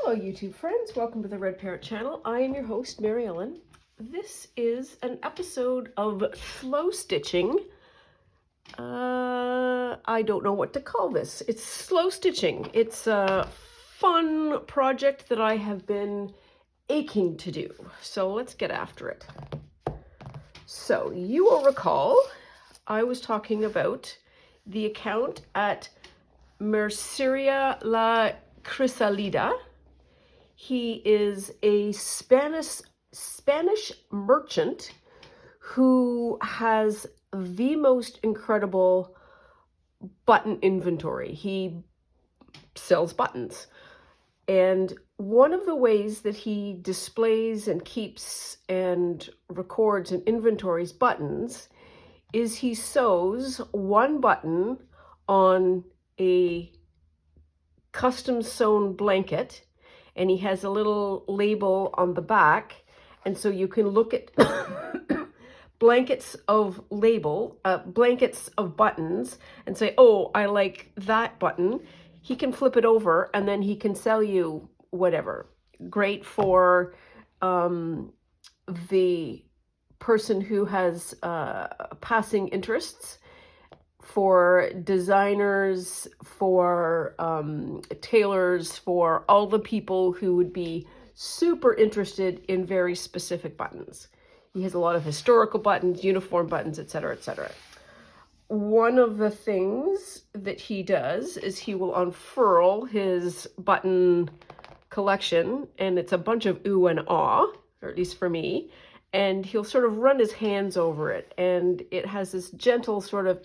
Hello YouTube friends, welcome to the Red Parrot channel. I am your host, Mary Ellen. This is an episode of slow stitching. I don't know what to call this. It's slow stitching. It's a fun project that I have been aching to do. So let's get after it. So you will recall I was talking about the account at Merceria La Chrysalida. He is a Spanish merchant who has the most incredible button inventory. He sells buttons. And one of the ways that he displays and keeps and records and inventories buttons is he sews one button on a custom sewn blanket, and he has a little label on the back, and so you can look at blankets of buttons and say, oh, I like that button. He can flip it over and then he can sell you whatever. Great for the person who has passing interests, for designers, for tailors, for all the people who would be super interested in very specific buttons. He has a lot of historical buttons, uniform buttons, etc., etc. One of the things that he does is he will unfurl his button collection, and it's a bunch of ooh and ah, or at least for me, and he'll sort of run his hands over it, and it has this gentle sort of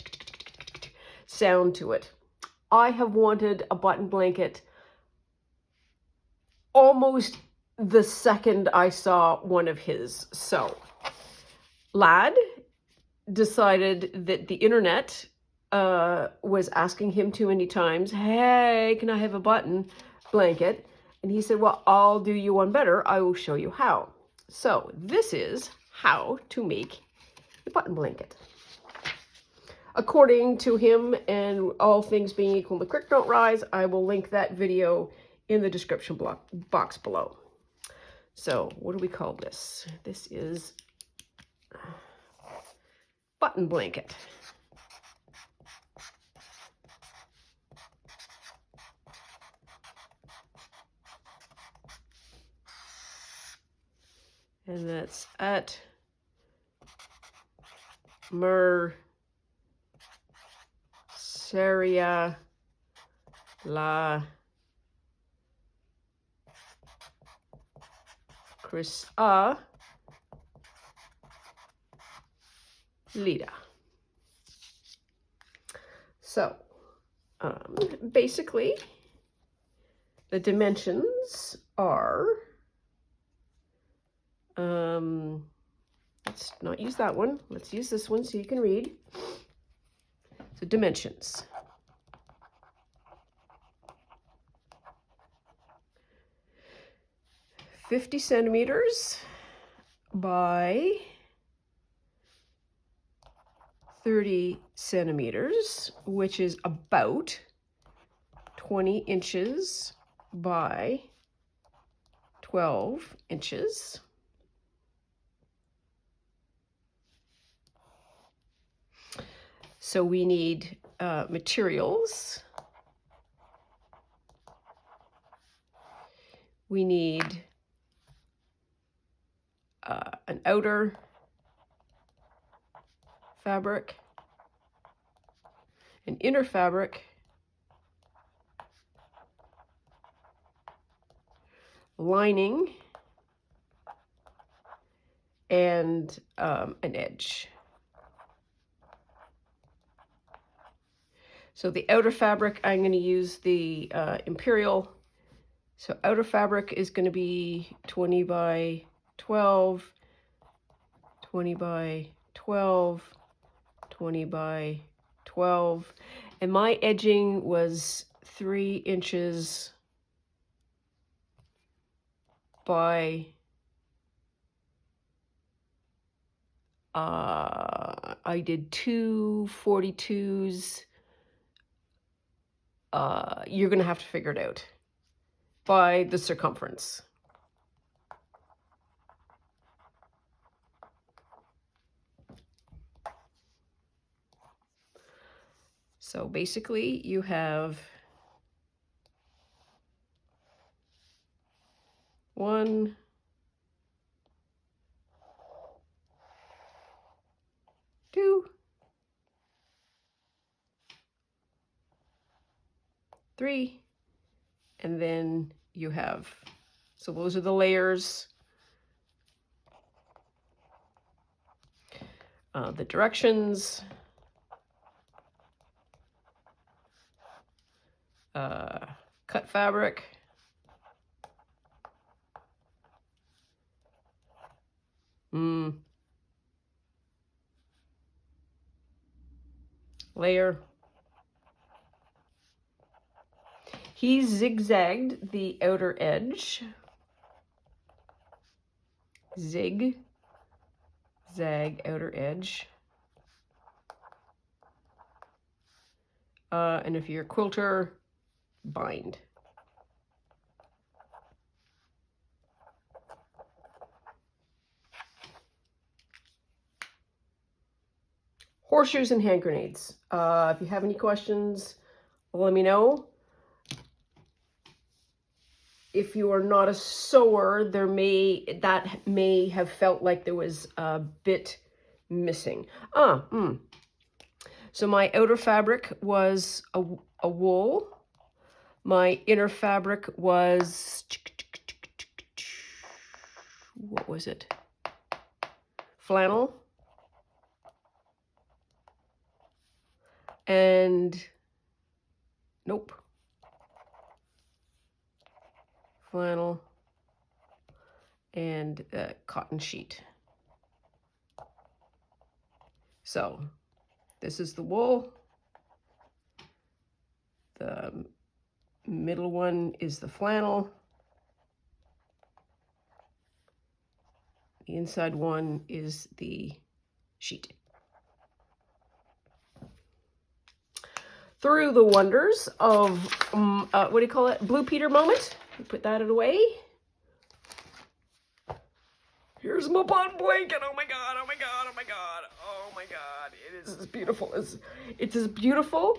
sound to it. I have wanted a button blanket almost the second I saw one of his. So, lad decided that the internet was asking him too many times, hey, can I have a button blanket? And he said, well, I'll do you one better. I will show you how. So, this is how to make a button blanket. According to him, and all things being equal, the creek don't rise, I will link that video in the description box below. So, what do we call this? This is button blanket. And that's at Merceria La Chrysalida. So, basically, the dimensions are, let's not use that one. Let's use this one so you can read. So, dimensions. $50 centimeters by 30 centimeters, which is about 20 inches by 12 inches. So we need materials. We need an outer fabric, an inner fabric, lining, and an edge. So the outer fabric, I'm going to use the Imperial. So outer fabric is going to be 20 by 12, 20 by 12, 20 by 12. And my edging was 3 inches by I did 2 42s. You're going to have to figure it out. by the circumference. So basically you have 1, 2, 3, and then you have, so those are the layers, the directions, cut fabric, layer. He zigzagged the outer edge. Zig, zag, outer edge. And if you're a quilter, bind. Horseshoes and hand grenades. If you have any questions, let me know. If you are not a sewer, that may have felt like there was a bit missing. So my outer fabric was a wool. My inner fabric was, what was it? Flannel. And, nope. Flannel and cotton sheet. So this is the wool. The middle one is the flannel. The inside one is the sheet. Through the wonders of, what do you call it? Blue Peter moment. Put that away. Here's my button blanket. Oh my God, oh my God, oh my God, oh my God. It is as beautiful as, it's as beautiful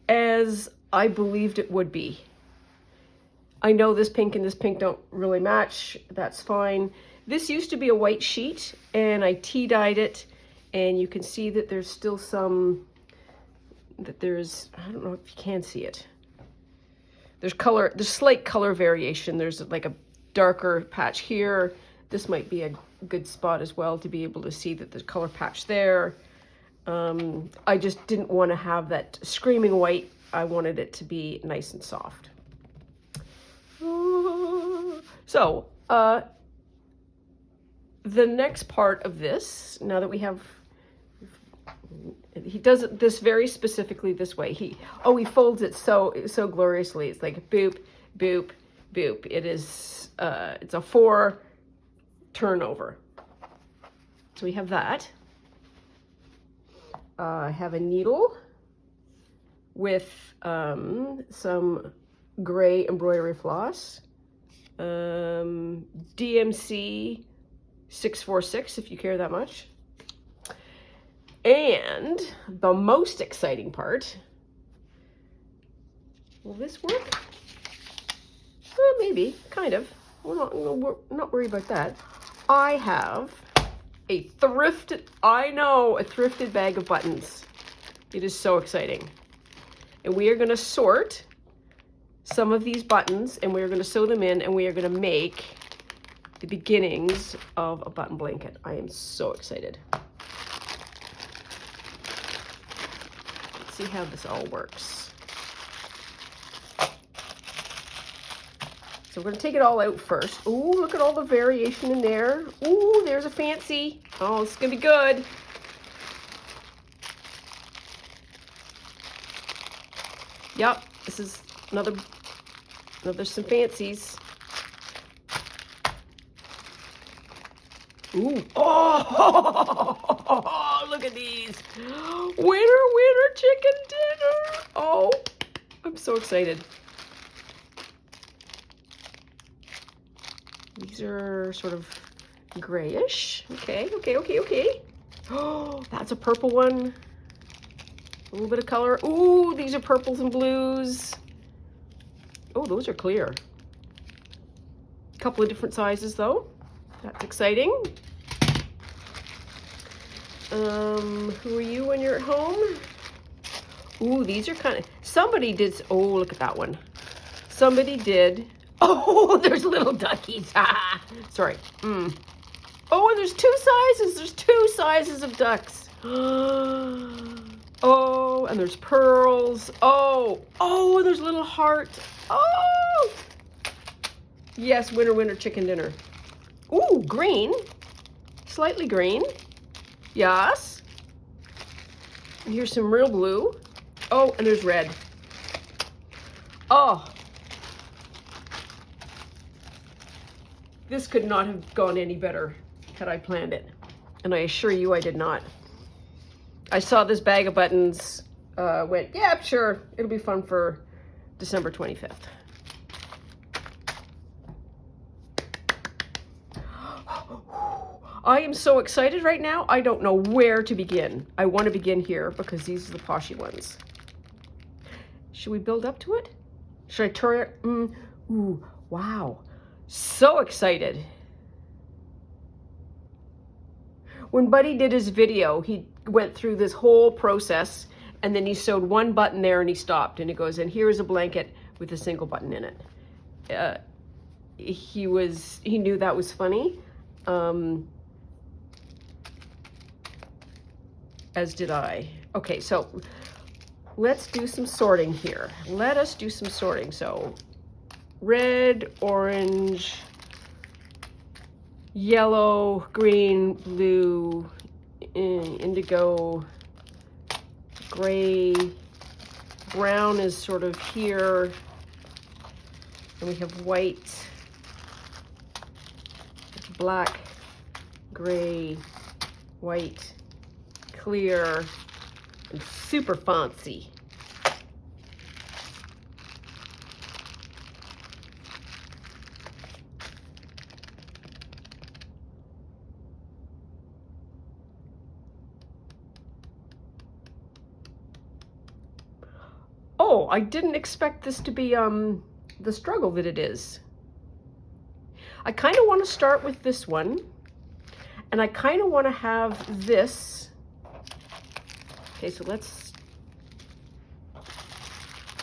as I believed it would be. I know this pink and this pink don't really match. That's fine. This used to be a white sheet and I tea dyed it, and you can see that there's still some, that there's, I don't know if you can see it. There's color, there's slight color variation. There's like a darker patch here. This might be a good spot as well to be able to see that there's color patch there. I just didn't want to have that screaming white. I wanted it to be nice and soft. So, the next part of this, now that we have, he does this very specifically this way. He folds it so gloriously. It's like boop, boop, boop. It is, it's a 4 turnover. So we have that. I have a needle with some gray embroidery floss. DMC 646 if you care that much. And the most exciting part, will this work? Well, maybe, kind of. We're not worried about that. I have a thrifted bag of buttons. It is so exciting. And we are going to sort some of these buttons and we're going to sew them in, and we are going to make the beginnings of a button blanket. I am so excited. Let's see how this all works. So we're going to take it all out first. Ooh, look at all the variation in there. Ooh, there's a fancy. Oh, it's going to be good. Yep, this is another some fancies. Ooh. Oh, look at these. Winner, chicken dinner. Oh, I'm so excited. These are sort of grayish. Okay, okay, okay, okay. Oh, that's a purple one. A little bit of color. Ooh, these are purples and blues. Oh, those are clear. A couple of different sizes though. That's exciting. Who are you when you're at home? Ooh, these are kind of, somebody did, oh, look at that one. Somebody did, oh, there's little duckies. Ah, sorry. Oh, and there's two sizes. There's two sizes of ducks. Oh, and there's pearls. Oh, oh, and there's a little heart. Oh, yes, winter, winter chicken dinner. Ooh, green, slightly green. Yes. And here's some real blue. Oh, and there's red. Oh, this could not have gone any better had I planned it. And I assure you I did not. I saw this bag of buttons, went, yeah, sure, it'll be fun for December 25th. I am so excited right now. I don't know where to begin. I want to begin here because these are the poshy ones. Should we build up to it? Should I turn it? Ooh, wow. So excited. When Buddy did his video, he went through this whole process and then he sewed one button there and he stopped and he goes, and here's a blanket with a single button in it. He knew that was funny. As did I. Okay, so let's do some sorting here. Let us do some sorting. So red, orange, yellow, green, blue, indigo, gray, brown is sort of here, and we have white, black, gray, white, clear, and super fancy. Oh, I didn't expect this to be the struggle that it is. I kind of want to start with this one, and I kind of want to have this. Okay, so let's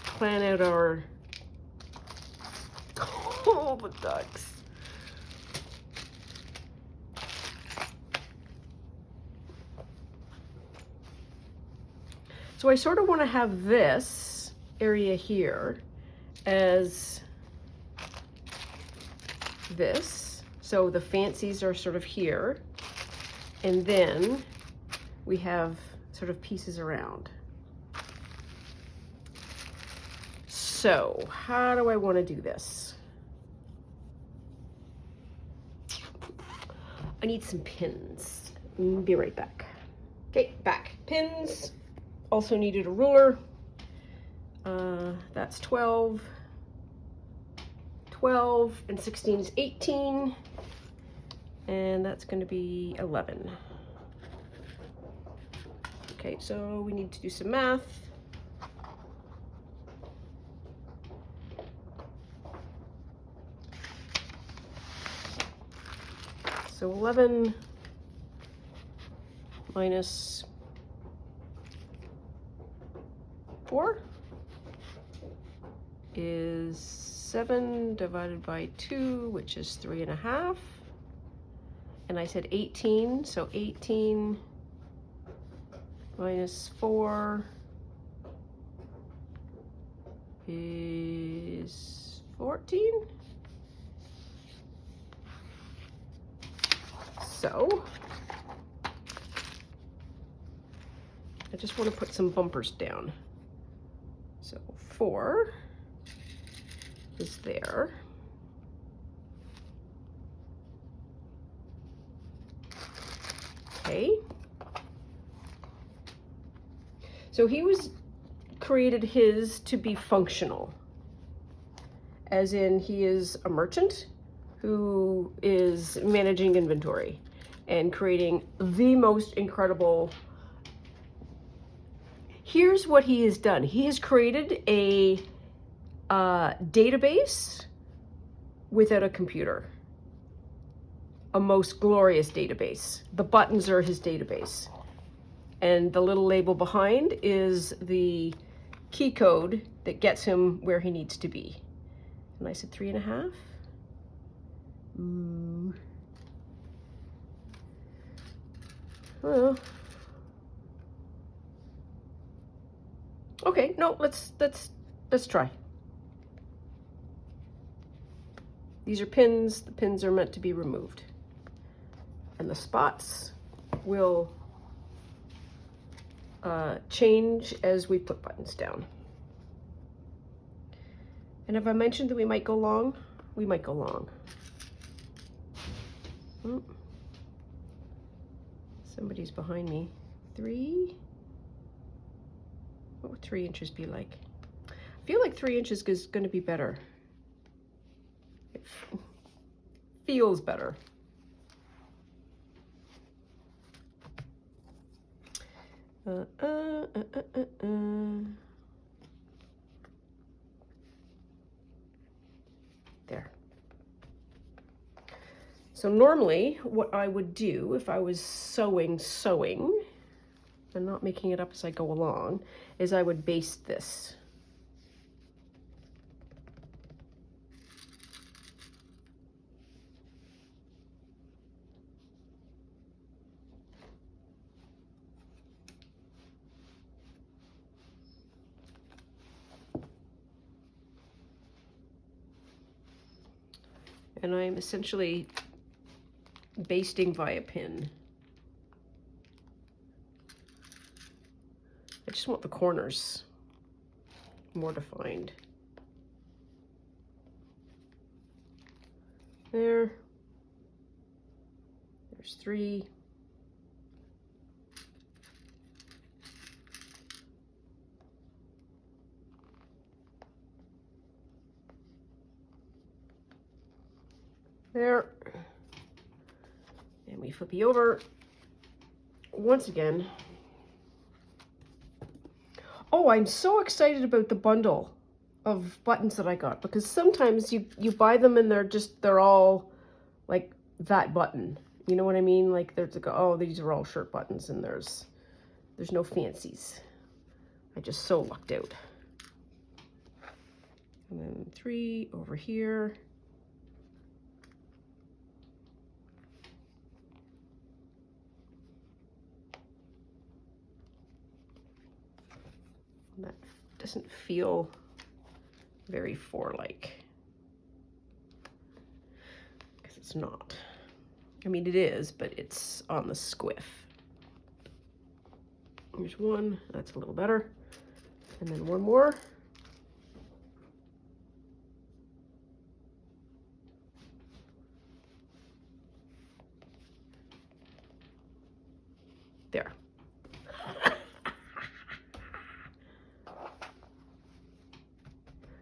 plan out our, oh, the ducks. So I sort of want to have this area here as this. So the fancies are sort of here. And then we have sort of pieces around. So how do I want to do this? I need some pins. Be right back. Okay, back. Pins. Also needed a ruler. That's 12. 12 and 16 is 18. And that's going to be 11. Okay, so we need to do some math. So 11 minus 4 is 7 divided by 2, which is 3.5. And I said 18, so 18 minus 4 is 14. So I just want to put some bumpers down. So 4 is there. Okay. So he created his to be functional, as in he is a merchant who is managing inventory and creating the most incredible. Here's what he has done. He has created a database without a computer. A most glorious database. The buttons are his database. And the little label behind is the key code that gets him where he needs to be. And I said 3.5. Well, okay, no, let's try. These are pins. The pins are meant to be removed. And the spots will change as we put buttons down. And have I mentioned that we might go long? We might go long. Oh. Somebody's behind me. 3. What would 3 inches be like? I feel like 3 inches is going to be better. It feels better. There. So normally what I would do if I was sewing and not making it up as I go along is I would baste this. And I'm essentially basting via pin. I just want the corners more defined. There's 3. There. And we flip you over once again. Oh, I'm so excited about the bundle of buttons that I got, because sometimes you buy them and they're all like that button. You know what I mean? Like there's like, oh, these are all shirt buttons and there's no fancies. I just so lucked out. And then 3 over here. That doesn't feel very 4-like, because it's not. I mean, it is, but it's on the squiff. Here's 1, that's a little better. And then 1 more. There.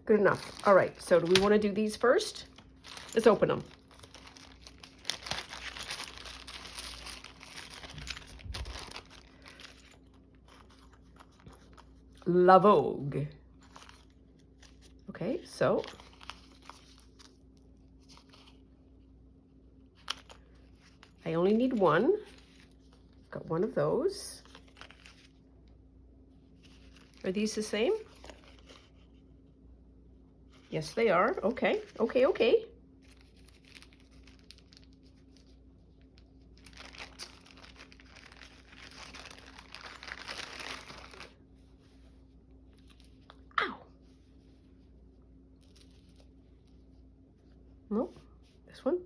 Good enough. All right, so do we want to do these first? Let's open them. La Vogue. Okay, so I only need 1. Got 1 of those. Are these the same? Yes, they are. Okay, okay, okay. Ow. Nope, this one.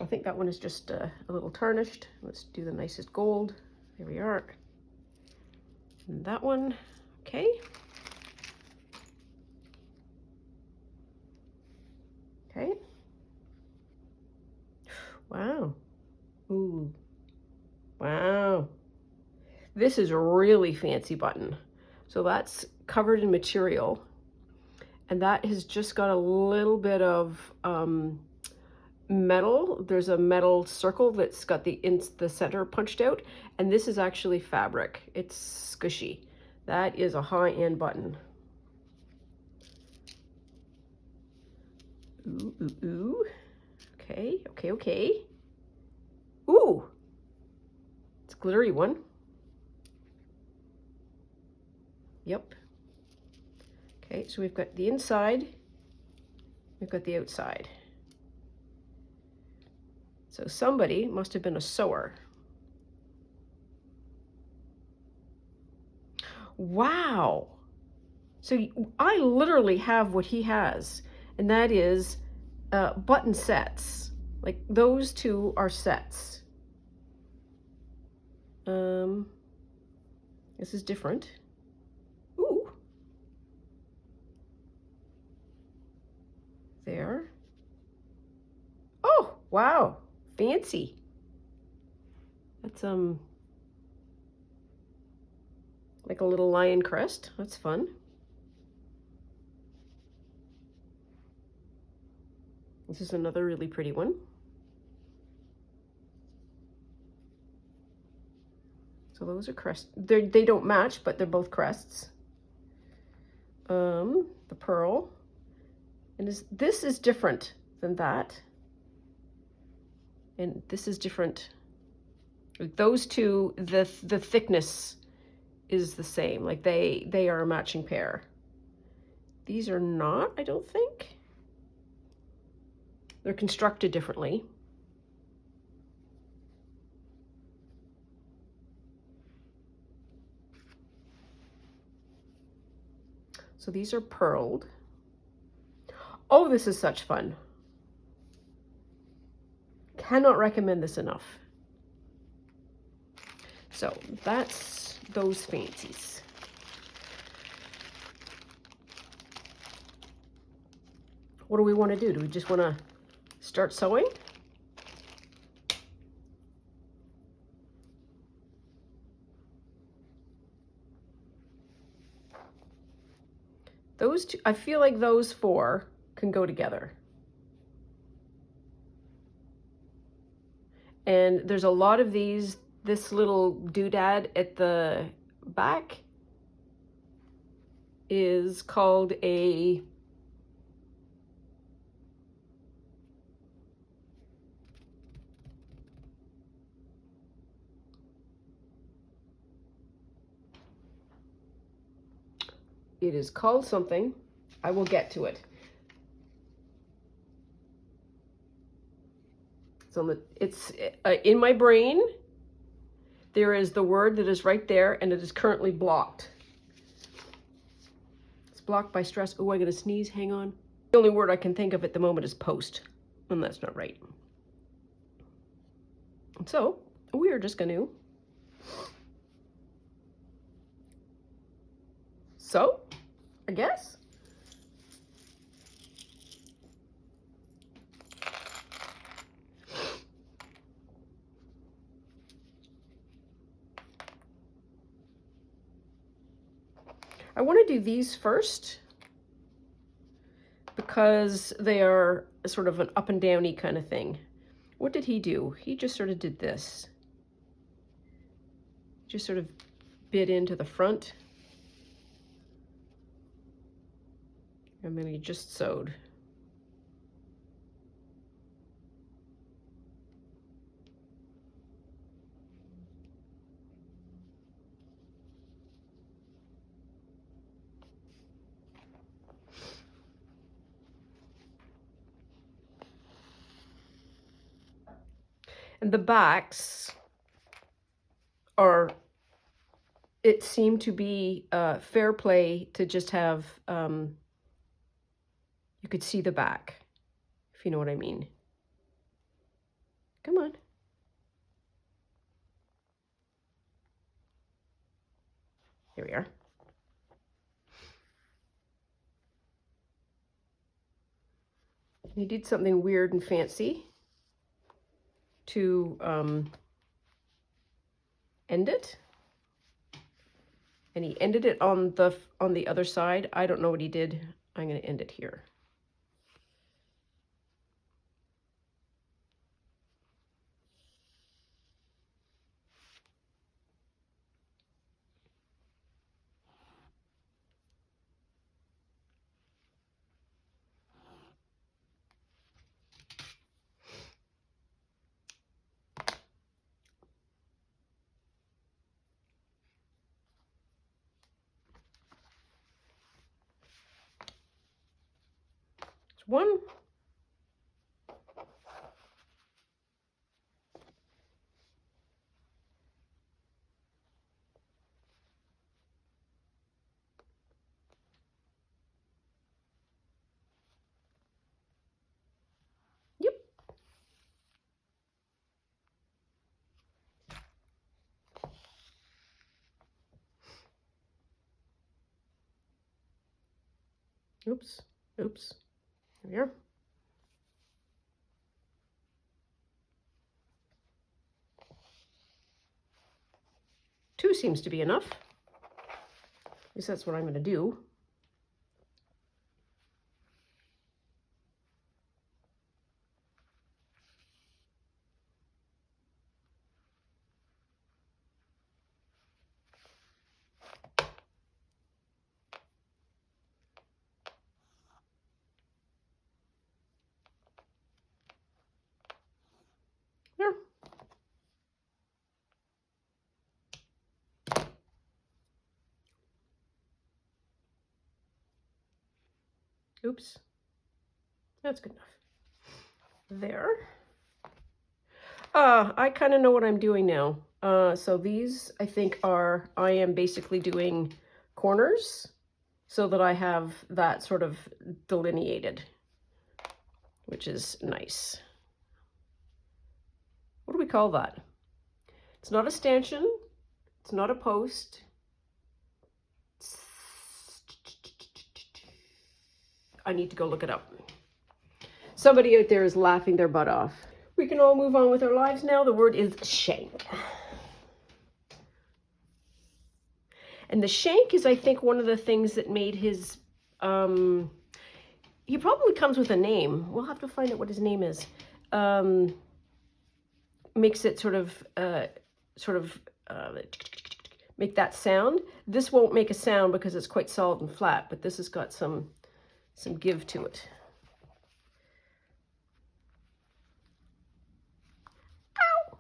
I think that one is just a little tarnished. Let's do the nicest gold. There we are. And that one. Okay. Okay. Wow. Ooh. Wow. This is a really fancy button. So that's covered in material. And that has just got a little bit of metal. There's a metal circle that's got the center punched out, and this is actually fabric. It's squishy. That is a high-end button. Ooh, ooh, ooh. Okay, okay, okay. Ooh, it's a glittery one. Yep. Okay, so we've got the inside, we've got the outside. So somebody must have been a sewer. Wow. So I literally have what he has, and that is button sets. Like those two are sets. This is different. Ooh. There. Oh, wow. Fancy. That's like a little lion crest. That's fun. This is another really pretty one. So those are crests. They don't match, but they're both crests. The pearl. And this is different than that. And this is different. Those two, the thickness is the same. Like they are a matching pair. These are not, I don't think. They're constructed differently. So these are pearled. Oh, this is such fun. Cannot recommend this enough. So that's those fancies. What do we want to do? Do we just want to start sewing? Those two, I feel like those four can go together. And there's a lot of these. This little doodad at the back is called a it is called something. I will get to it. It's in my brain. There is the word that is right there, and it is currently blocked. It's blocked by stress. Oh, I gotta sneeze. Hang on. The only word I can think of at the moment is post, and that's not right. So we are just gonna sew, I guess. I want to do these first because they are sort of an up and downy kind of thing. What did he do? He just sort of did this. Just sort of bit into the front. And then he just sewed. And the backs are, it seemed to be fair play to just have, you could see the back, if you know what I mean. Come on. Here we are. He did something weird and fancy to end it, and he ended it on the other side. I don't know what he did. I'm going to end it here. It's one. Yep. Oops. Oops. There we are. Two seems to be enough. At least that's what I'm going to do. There. Oops. That's good enough. There. I kind of know what I'm doing now. So these, I think, I am basically doing corners so that I have that sort of delineated, which is nice. What do we call that? It's not a stanchion. It's not a post. I need to go look it up. Somebody out there is laughing their butt off. We can all move on with our lives now. The word is shank. And the shank is, I think, one of the things that made his, he probably comes with a name. We'll have to find out what his name is. Makes it sort of make that sound. This won't make a sound because it's quite solid and flat, but this has got some give to it. Ow!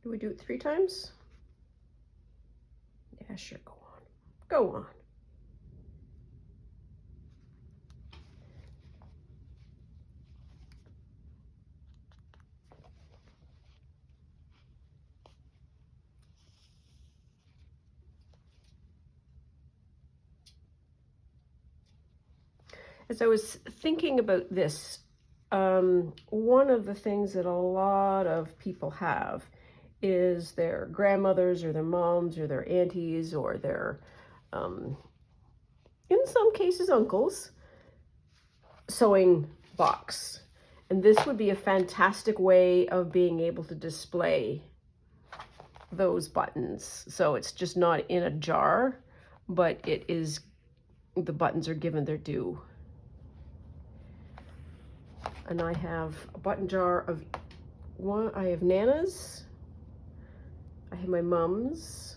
Do we do it 3 times? Yeah, sure, go on. Go on. As I was thinking about this, one of the things that a lot of people have is their grandmothers or their moms or their aunties or their, in some cases, uncles, sewing box. And this would be a fantastic way of being able to display those buttons. So it's just not in a jar, but it is, the buttons are given their due. And I have a button jar of one. I have Nana's. I have my mom's.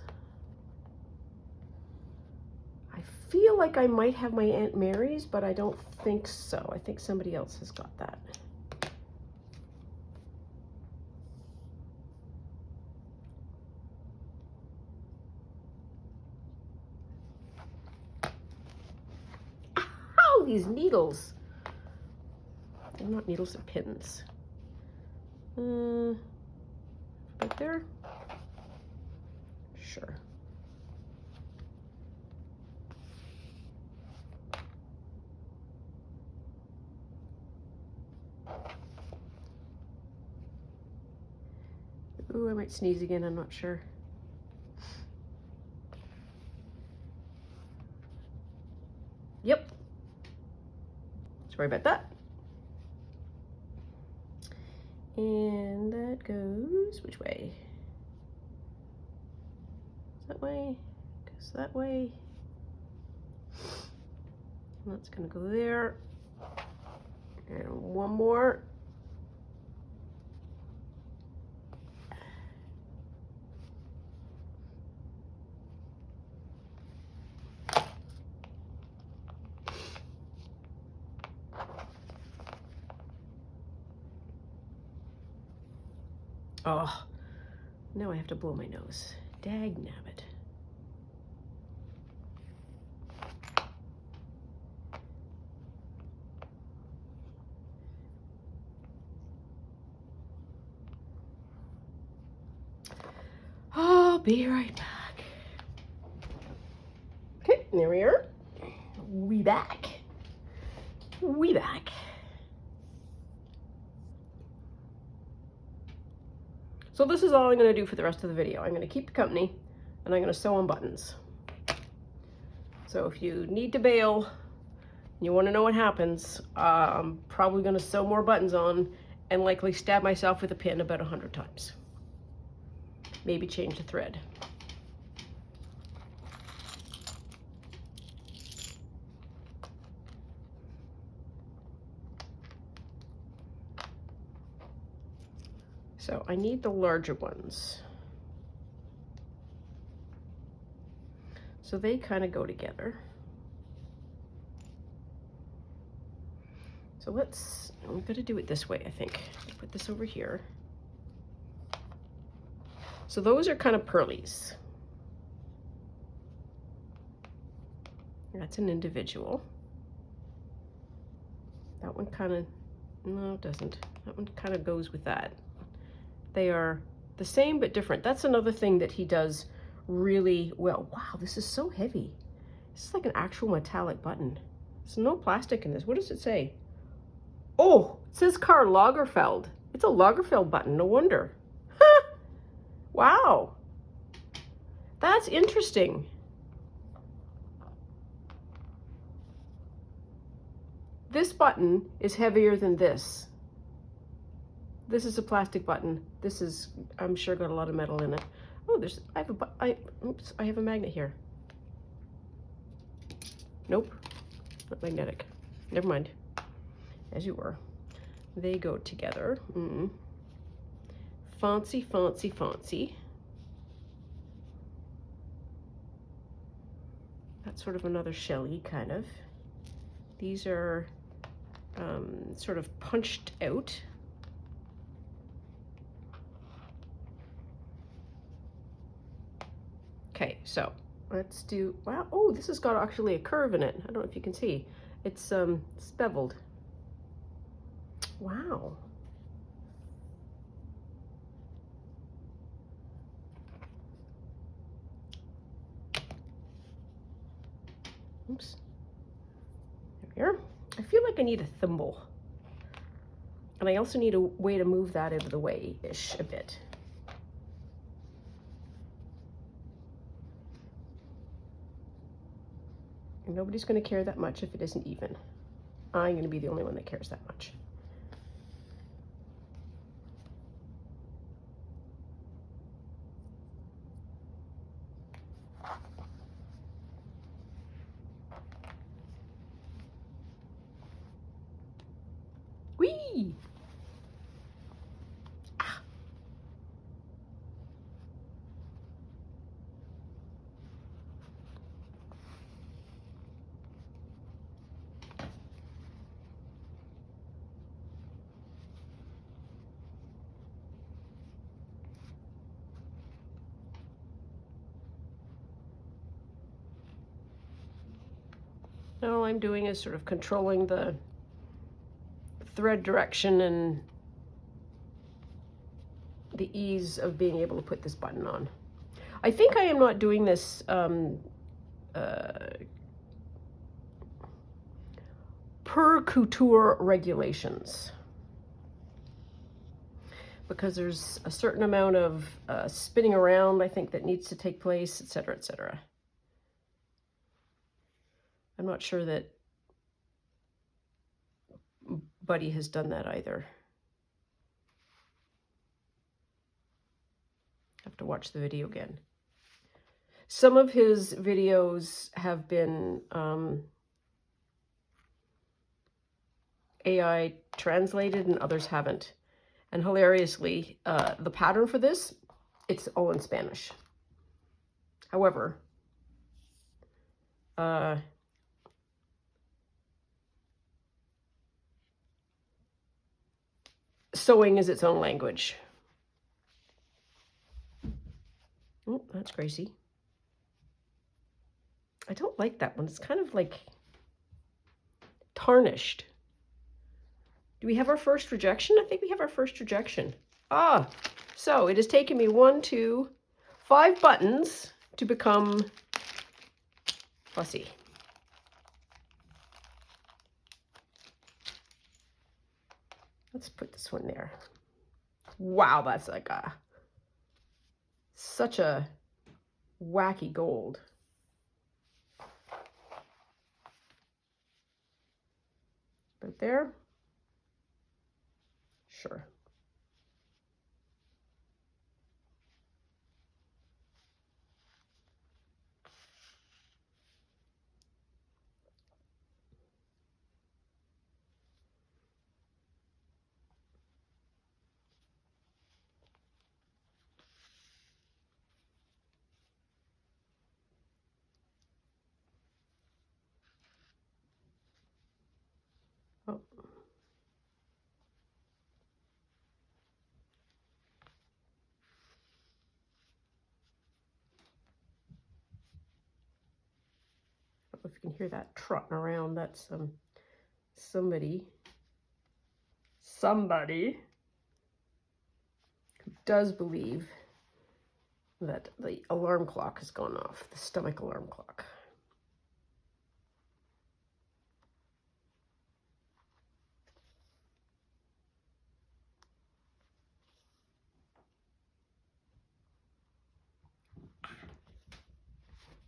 I feel like I might have my Aunt Mary's, but I don't think so. I think somebody else has got that. Ow, these needles. They're not needles, they're pins. Right there? Sure. Ooh, I might sneeze again, I'm not sure. Yep. Sorry about that. And that goes which way? That way, goes that way. And that's gonna go there. And one more. Oh, now I have to blow my nose. Dag nabbit. I'll be right back. Okay, there we are. We back. We back. So this is all I'm going to do for the rest of the video. I'm going to keep you company, and I'm going to sew on buttons. So if you need to bail, and you want to know what happens, I'm probably going to sew more buttons on and likely stab myself with a pin about 100 times. Maybe change the thread. So I need the larger ones. So they kind of go together. So I'm gonna do it this way, I think. Put this over here. So those are kind of pearlies. That's an individual. That one kind of, no, it doesn't. That one kind of goes with that. They are the same but different. That's another thing that he does really well. Wow, this is so heavy. This is like an actual metallic button. There's no plastic in this. What does it say? Oh, it says Karl Lagerfeld. It's a Lagerfeld button, no wonder. Wow, that's interesting. This button is heavier than this. This is a plastic button. This is, I'm sure, got a lot of metal in it. Oh, oops, I have a magnet here. Nope, not magnetic. Never mind. As you were. They go together. Fancy, fancy, fancy. That's sort of another shelly, kind of. These are sort of punched out. Okay, so let's do, wow, oh, this has got actually a curve in it. I don't know if you can see. It's beveled. Wow. Oops. There we are. I feel like I need a thimble. And I also need a way to move that out of the way-ish a bit. And nobody's going to care that much if it isn't even. I'm going to be the only one that cares that much. Whee! Ah. Now all I'm doing is sort of controlling the thread direction and the ease of being able to put this button on. I think I am not doing this per couture regulations. because there's a certain amount of spinning around, I think, that needs to take place, etc., etc. I'm not sure that Buddy has done that either. Have to watch the video again. Some of his videos have been AI translated and others haven't. And hilariously, the pattern for this, it's all in Spanish. However, sewing is its own language. Oh, that's crazy. I don't like that one. It's kind of like tarnished. Do we have our first rejection? I think we have our first rejection. So it has taken me 1, 2, 5 buttons to become fussy. Let's put this one there. Wow, that's like such a wacky gold. Right there. Sure. Oh. I don't know if you can hear that trotting around. That's somebody who does believe that the alarm clock has gone off, the stomach alarm clock.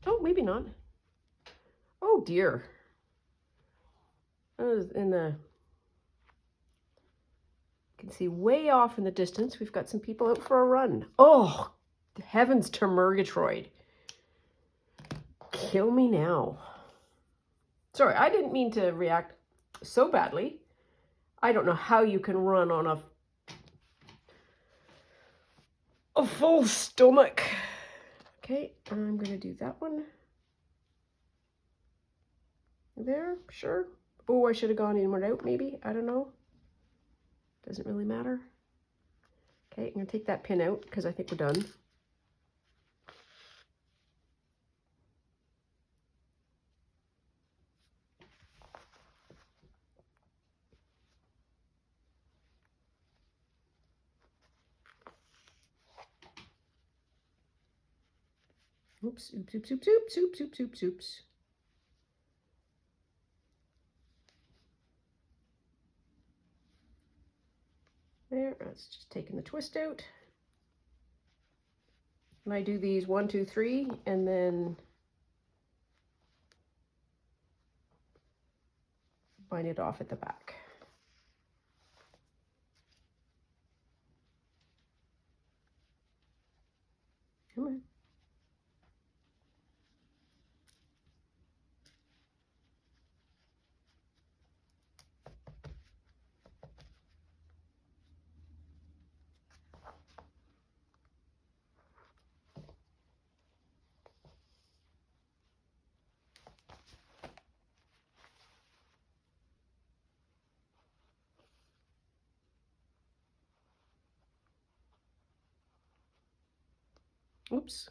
Oh, maybe not. Oh dear. In the, you can see way off in the distance, we've got some people out for a run. Oh, heavens to Murgatroyd. Kill me now. Sorry, I didn't mean to react so badly. I don't know how you can run on a full stomach. Okay, I'm going to do that one. There, sure. Oh, I should have gone in and out, maybe. I don't know. Doesn't really matter. Okay, I'm going to take that pin out because I think we're done. Oops, oops, oops, oops, oops, oops, oops, oops, oops. There, that's just taking the twist out. And I do these 1, 2, 3, and then bind it off at the back. Come on. Oops.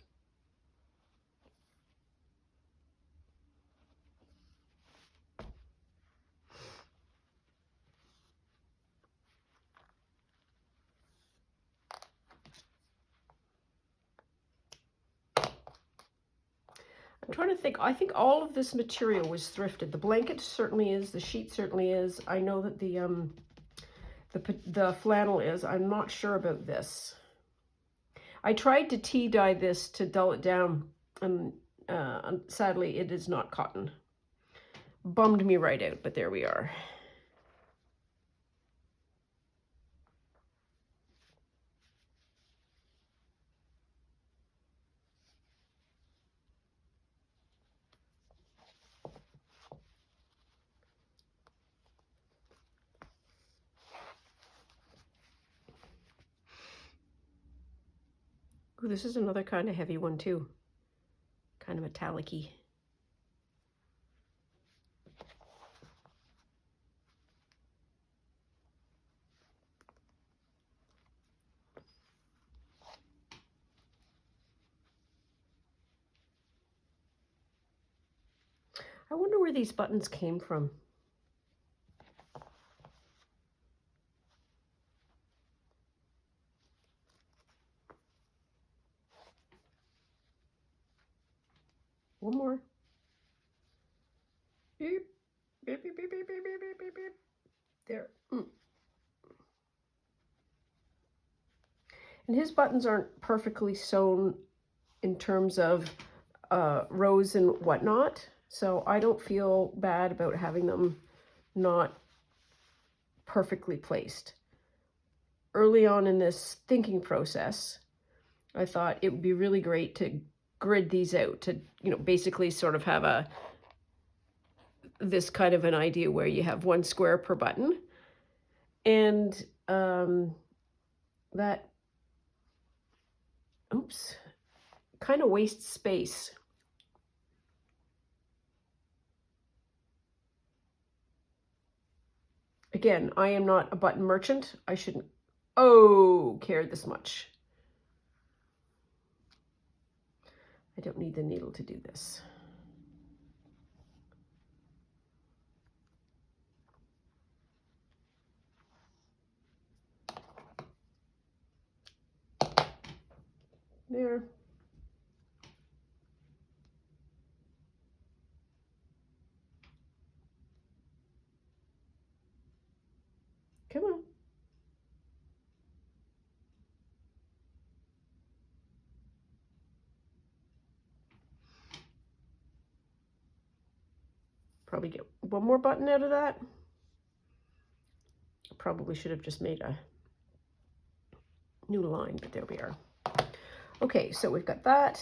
I'm trying to think. I think all of this material was thrifted. The blanket certainly is. The sheet certainly is. I know that the flannel is. I'm not sure about this. I tried to tea dye this to dull it down, and sadly it is not cotton. Bummed me right out, but there we are. Ooh, this is another kind of heavy one too. Kind of metallic-y. I wonder where these buttons came from. One more. Beep, beep, beep, beep, beep, beep, beep, beep, beep. There. And his buttons aren't perfectly sewn in terms of rows and whatnot, so I don't feel bad about having them not perfectly placed. Early on in this thinking process, I thought it would be really great to grid these out, to, you know, basically sort of have this kind of an idea where you have one square per button, and that, oops, kind of wastes space. Again, I am not a button merchant. I shouldn't care this much. I don't need the needle to do this. There. Come on. Probably get one more button out of that. Probably should have just made a new line, but there we are. Okay, so we've got that.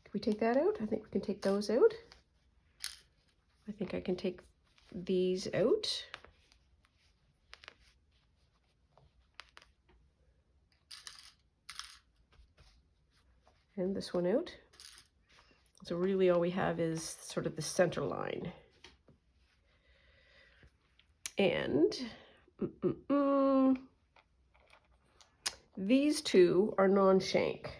Can we take that out? I think we can take those out. I think I can take these out. And this one out. So really all we have is sort of the center line. And these two are non-shank.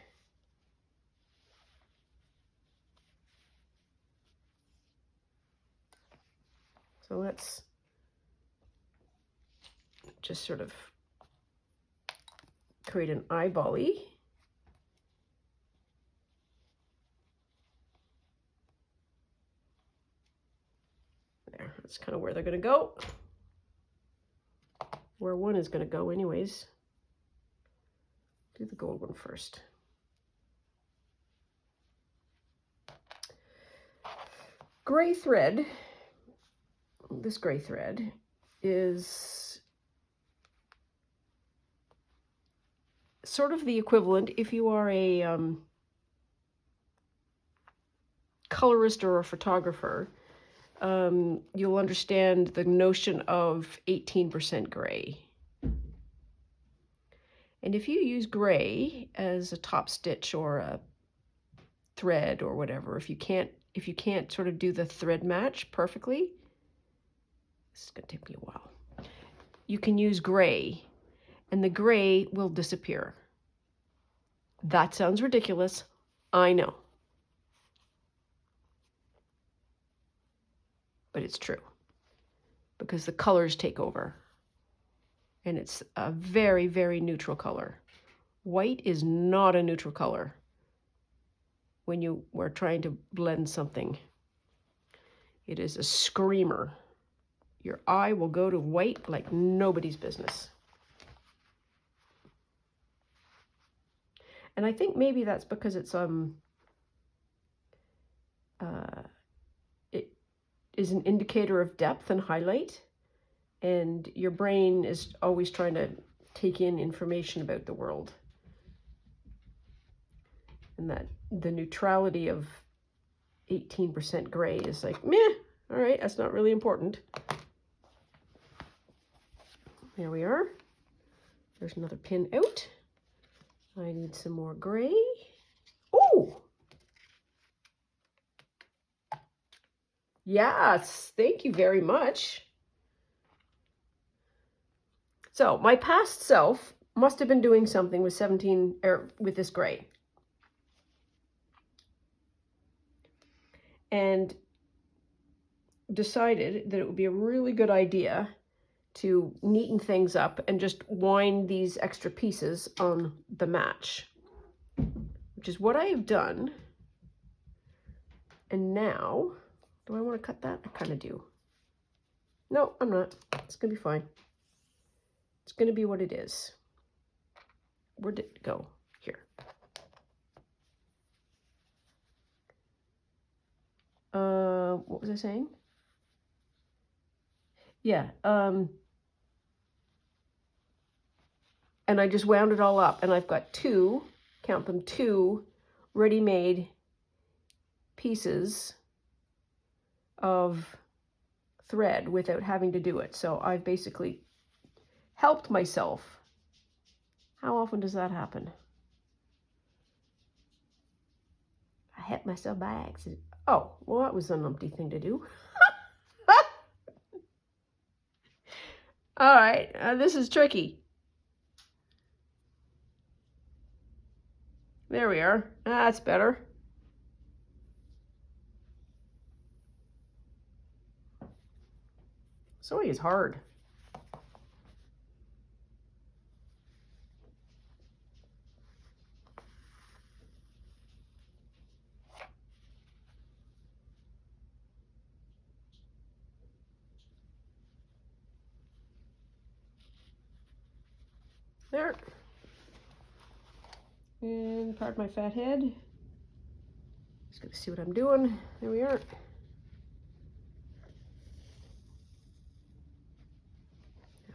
So let's just sort of create an eyeball-y. There, that's kind of where they're going to go. Where one is going to go anyways. Do the gold one first. Gray thread, this gray thread is sort of the equivalent, if you are a colorist or a photographer, you'll understand the notion of 18% gray. And if you use gray as a top stitch or a thread or whatever, if you can't sort of do the thread match perfectly, this is going to take me a while, you can use gray and the gray will disappear. That sounds ridiculous, I know. But it's true, because the colors take over. And it's a very, very neutral color. White is not a neutral color when you were trying to blend something. It is a screamer. your eye will go to white like nobody's business. And I think maybe that's because it's it is an indicator of depth and highlight, and your brain is always trying to take in information about the world. And that the neutrality of 18% gray is like, meh, all right, that's not really important. There we are. There's another pin out. I need some more gray. Oh! Yes, thank you very much. So my past self must have been doing something with 17, or with this gray. And decided that it would be a really good idea to neaten things up and just wind these extra pieces on the match, which is what I have done. And now, do I want to cut that? I kind of do. No, I'm not. It's going to be fine. It's going to be what it is. Where did it go? Here. What was I saying? Yeah. And I just wound it all up, and I've got two, count them, two ready-made pieces of thread without having to do it. So I've basically helped myself. How often does that happen? I helped myself by accident. Oh, well, that was an umpty thing to do. All right, this is tricky. There we are. That's better. Sewing is hard. There. And pardon my fat head. Just gonna see what I'm doing. There we are.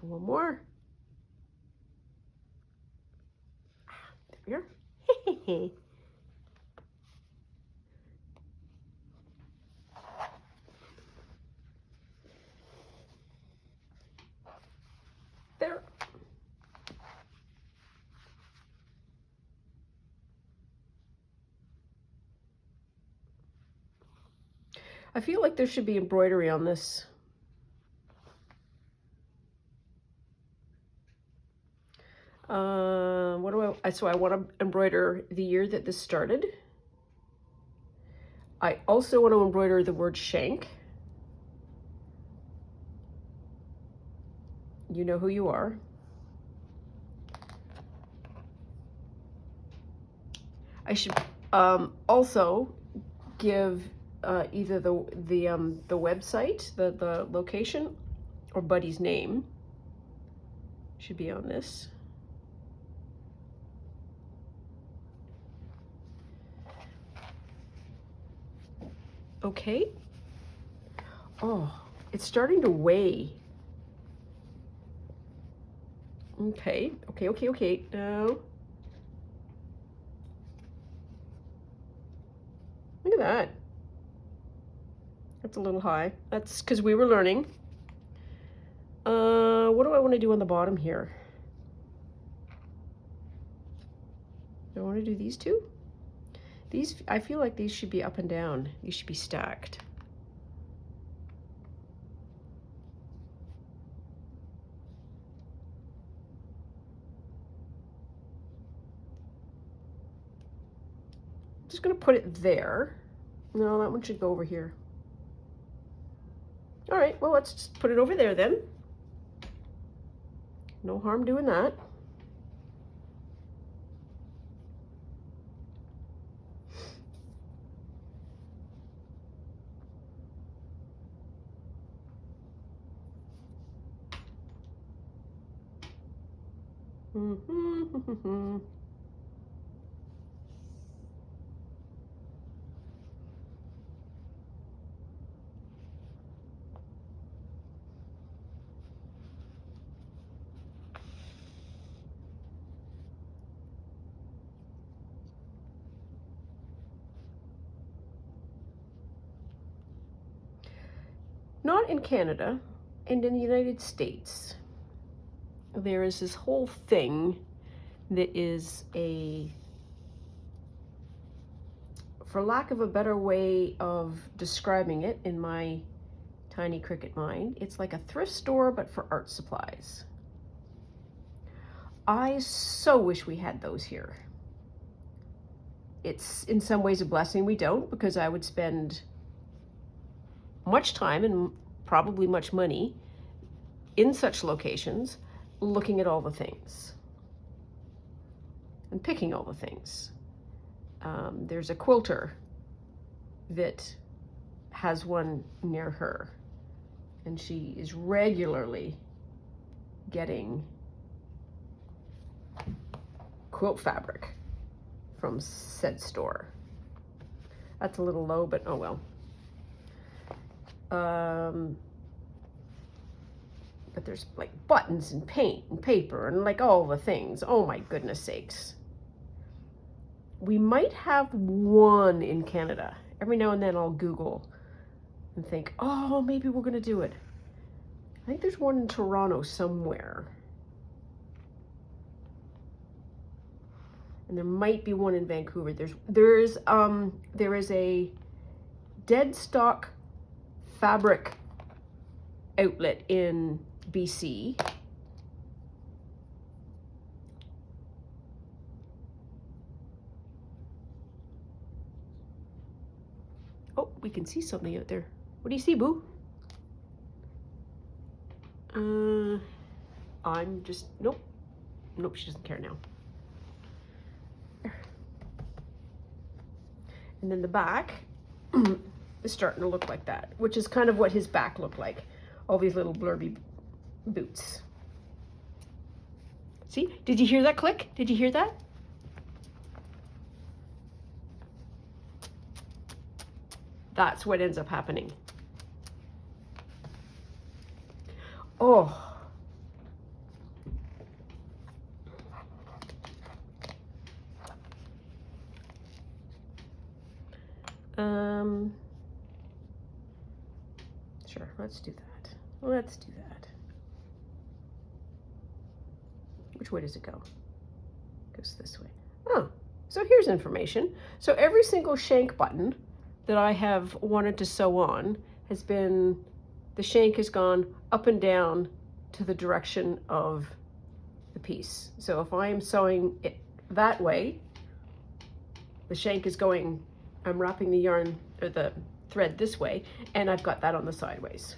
And one more. There we are. There. I feel like there should be embroidery on this. So I want to embroider the year that this started. I also want to embroider the word shank. You know who you are. I should also give either the website, the location, or Buddy's name should be on this. Okay. Oh, it's starting to weigh. Okay. Now, look at that. That's a little high. That's because we were learning. What do I want to do on the bottom here? Do I want to do these two? These, I feel like these should be up and down. These should be stacked. I'm just going to put it there. No, that one should go over here. All right, well, let's just put it over there then. No harm doing that. Not in Canada, and in the United States, there is this whole thing that is a, for lack of a better way of describing it in my tiny cricket mind, it's like a thrift store but for art supplies. I so wish we had those here. It's in some ways a blessing we don't, because I would spend much time and probably much money in such locations looking at all the things and picking all the things. There's a quilter that has one near her, and she is regularly getting quilt fabric from said store. That's a little low, but oh well. But there's like buttons and paint and paper and like all the things. Oh my goodness sakes. We might have one in Canada. Every now and then I'll Google and think, oh, maybe we're gonna do it. I think there's one in Toronto somewhere. And there might be one in Vancouver. There is a dead stock fabric outlet in BC. Oh, we can see something out there. What do you see, Boo? I'm just, nope, she doesn't care now. And then the back is starting to look like that, which is kind of what his back looked like. All these little blurby boots. See, did you hear that click? Did you hear that? That's what ends up happening. Oh. Sure, let's do that. Let's do that. Which way does it go? It goes this way. Oh, so here's information. So every single shank button that I have wanted to sew on has been, the shank has gone up and down to the direction of the piece. So if I am sewing it that way, the shank is going, I'm wrapping the yarn or the thread this way, and I've got that on the sideways.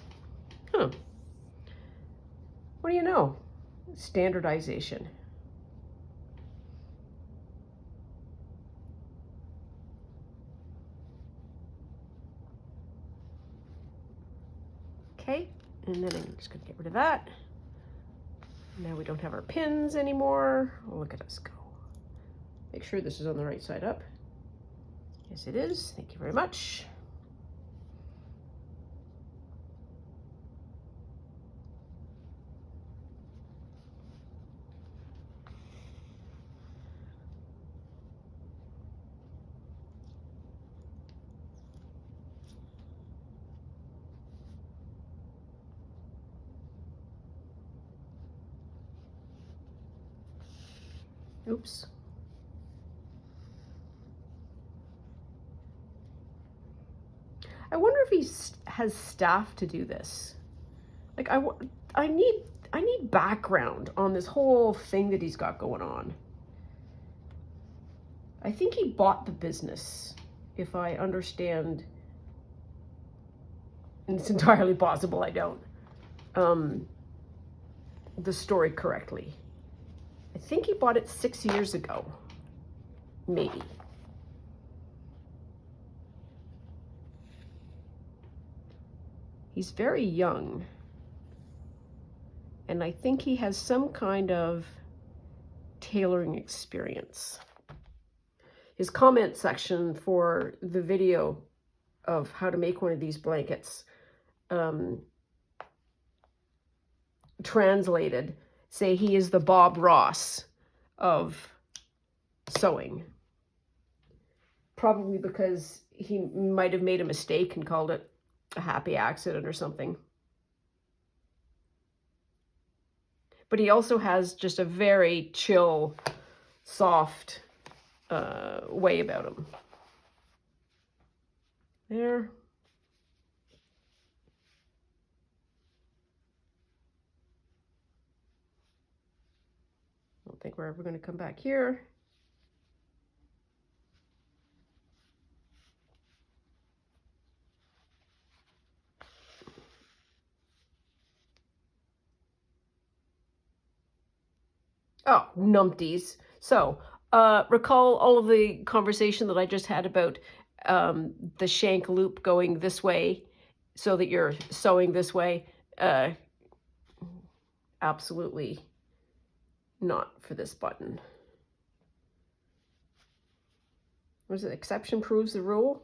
Huh. What do you know? Standardization. Okay, and then I'm just gonna get rid of that. Now we don't have our pins anymore. Oh, look at us go. Make sure this is on the right side up. Yes, it is. Thank you very much. Oops. I wonder if he has staff to do this. Like I need background on this whole thing that he's got going on. I think he bought the business, if I understand, and it's entirely possible I don't, the story correctly. I think he bought it 6 years ago, maybe. He's very young, and I think he has some kind of tailoring experience. His comment section for the video of how to make one of these blankets, translated, say he is the Bob Ross of sewing. Probably because he might have made a mistake and called it a happy accident or something. But he also has just a very chill, soft way about him. There. I don't think we're ever going to come back here. Oh, numpties. So, recall all of the conversation that I just had about the shank loop going this way so that you're sewing this way. Absolutely not for this button. Was it exception proves the rule?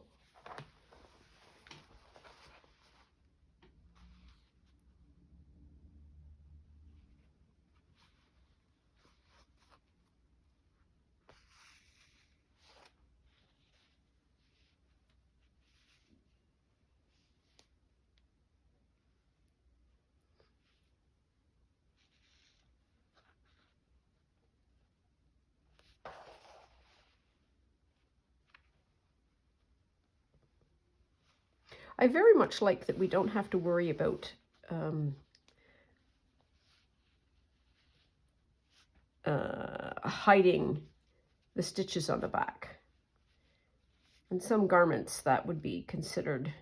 I very much like that we don't have to worry about hiding the stitches on the back. In some garments, that would be considered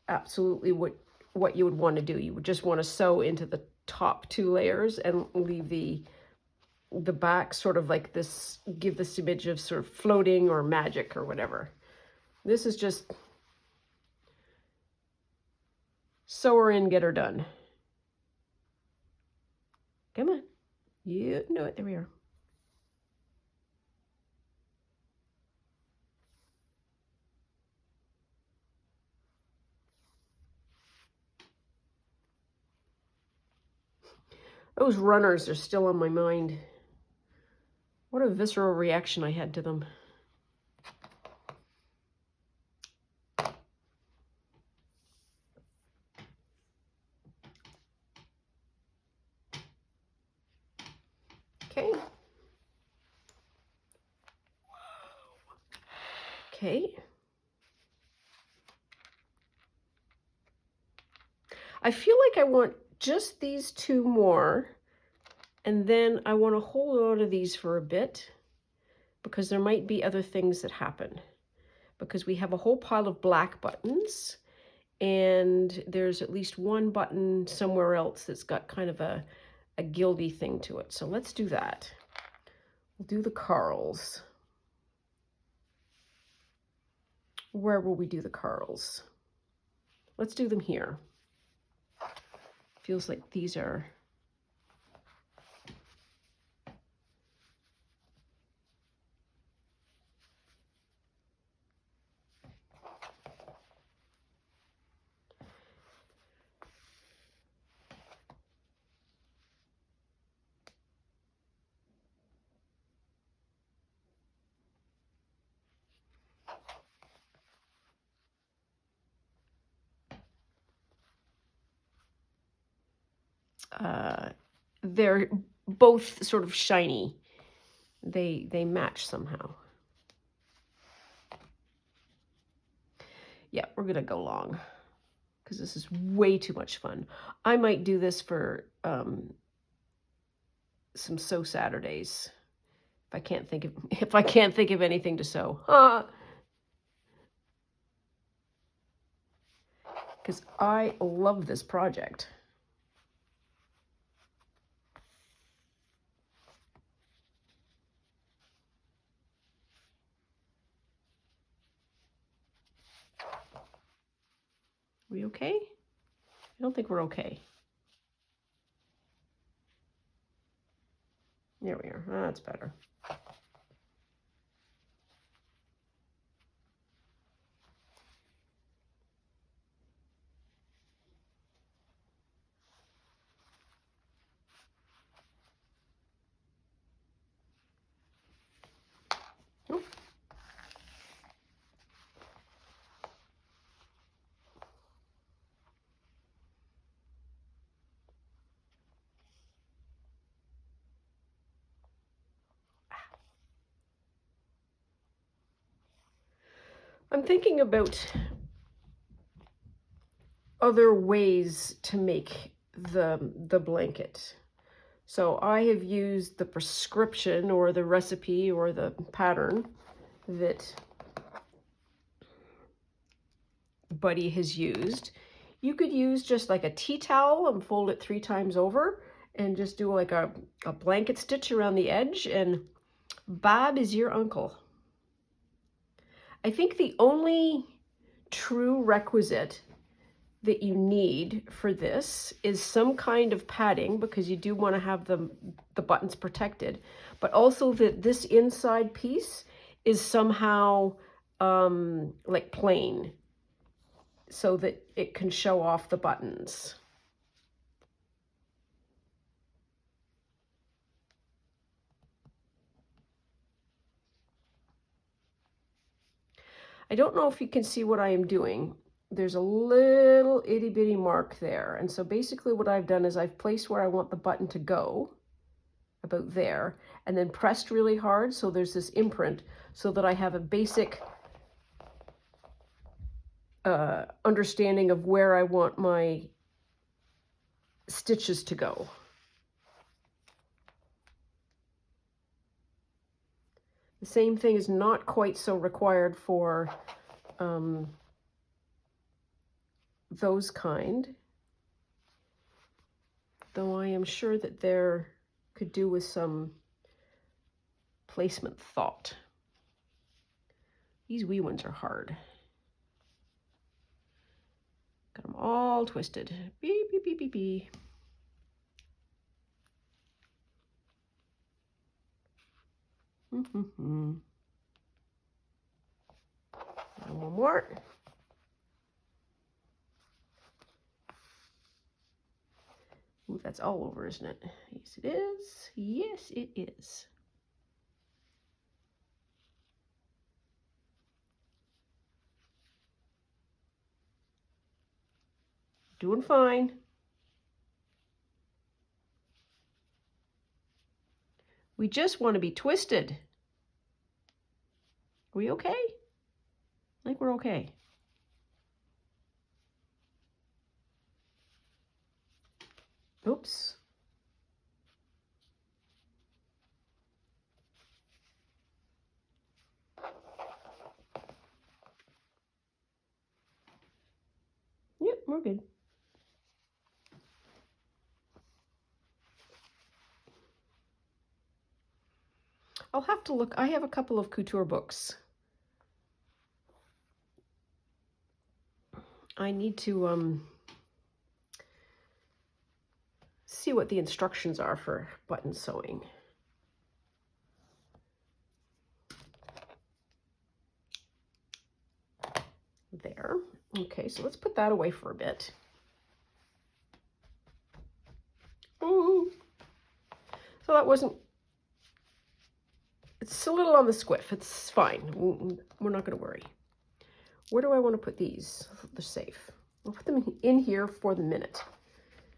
absolutely what you would want to do. You would just want to sew into the top 2 layers and leave the back sort of like this, give this image of sort of floating or magic or whatever. This is just sew her in, get her done. Come on. You know it. There we are. Those runners are still on my mind. What a visceral reaction I had to them. Okay. Okay. I feel like I want just these 2 more, and then I want to hold on to these for a bit because there might be other things that happen, because we have a whole pile of black buttons and there's at least 1 button somewhere else that's got kind of a gildy thing to it. So let's do that. We'll do the Carls. Where will we do the Carls? Let's do them here. Feels like these are they're both sort of shiny. They match somehow. Yeah, we're gonna go long because this is way too much fun. I might do this for some sew Saturdays if I can't think of anything to sew. Because I love this project. We okay? I don't think we're okay. There we are. That's better. Oh. I'm thinking about other ways to make the blanket. So I have used the prescription or the recipe or the pattern that Buddy has used. You could use just like a tea towel and fold it 3 times over and just do like a blanket stitch around the edge, and Bob is your uncle. I think the only true requisite that you need for this is some kind of padding, because you do want to have the buttons protected, but also that this inside piece is somehow like plain, so that it can show off the buttons. I don't know if you can see what I am doing. There's a little itty bitty mark there. And so basically what I've done is I've placed where I want the button to go, about there, and then pressed really hard so there's this imprint, so that I have a basic understanding of where I want my stitches to go. The same thing is not quite so required for those kind, though I am sure that there could do with some placement thought. These wee ones are hard. Got them all twisted. Beep, beep, beep, beep, beep. And one more. Ooh, that's all over, isn't it? Yes, it is. Yes, it is. Doing fine. We just want to be twisted. Are we okay? I think we're okay. Oops. Yep, we're good. I'll have to look. I have a couple of couture books. I need to see what the instructions are for button sewing. There. Okay, so let's put that away for a bit. Ooh. So that wasn't, it's a little on the squiff. It's fine. We're not going to worry. Where do I want to put these? They're safe. I'll put them in here for the minute.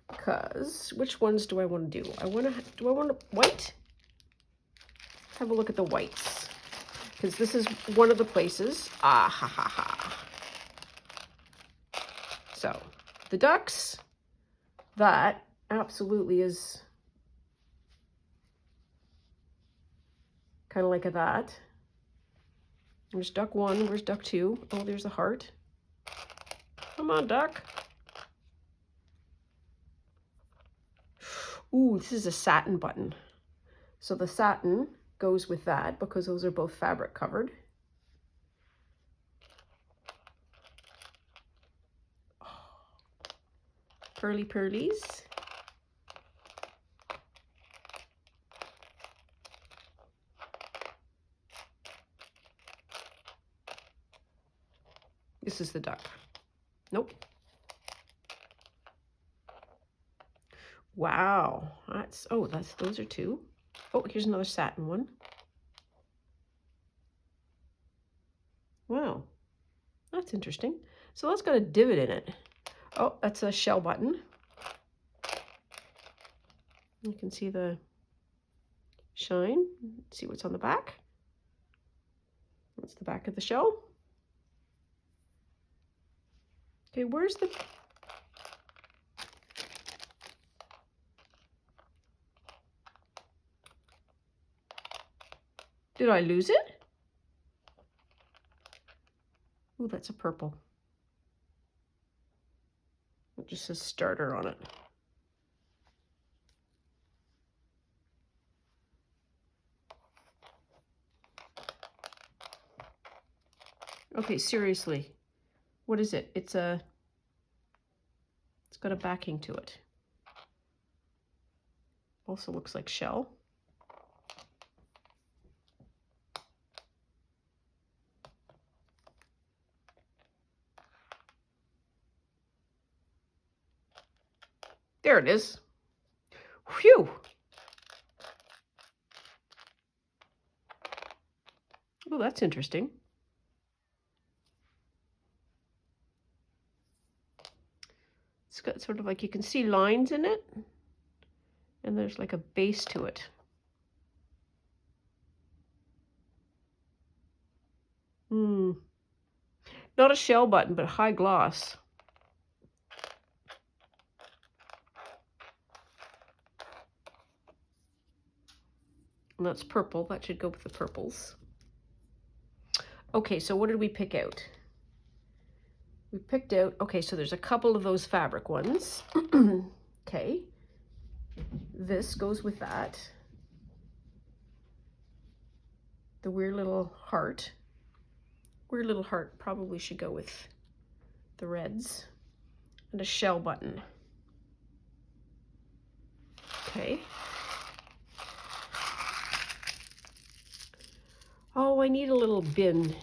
Because which ones do I want to do? Do I want to white? Have a look at the whites. Because this is one of the places. Ah ha ha ha. So the ducks, that absolutely is kind of like a that. There's duck 1, where's duck 2? Oh, there's a heart. Come on, duck. Ooh, this is a satin button. So the satin goes with that because those are both fabric covered. Oh. Pearly pearlies. this is the duck. Nope. Wow. Those are two. Oh, here's another satin one. Wow. That's interesting. So that's got a divot in it. Oh, that's a shell button. You can see the shine. See what's on the back. That's the back of the shell. Okay, where's the... Did I lose it? Oh, that's a purple. It just says starter on it. Okay, seriously. What is it? It's got a backing to it. Also looks like shell. There it is. Phew. Oh, that's interesting. It's got sort of like, you can see lines in it, and there's like a base to it. Not a shell button, but high gloss. And that's purple. That should go with the purples. Okay, so what did we pick out? We picked out, okay, so there's a couple of those fabric ones. Okay. This goes with that. The weird little heart. Weird little heart probably should go with the reds. And a shell button. Okay. Oh, I need a little bin.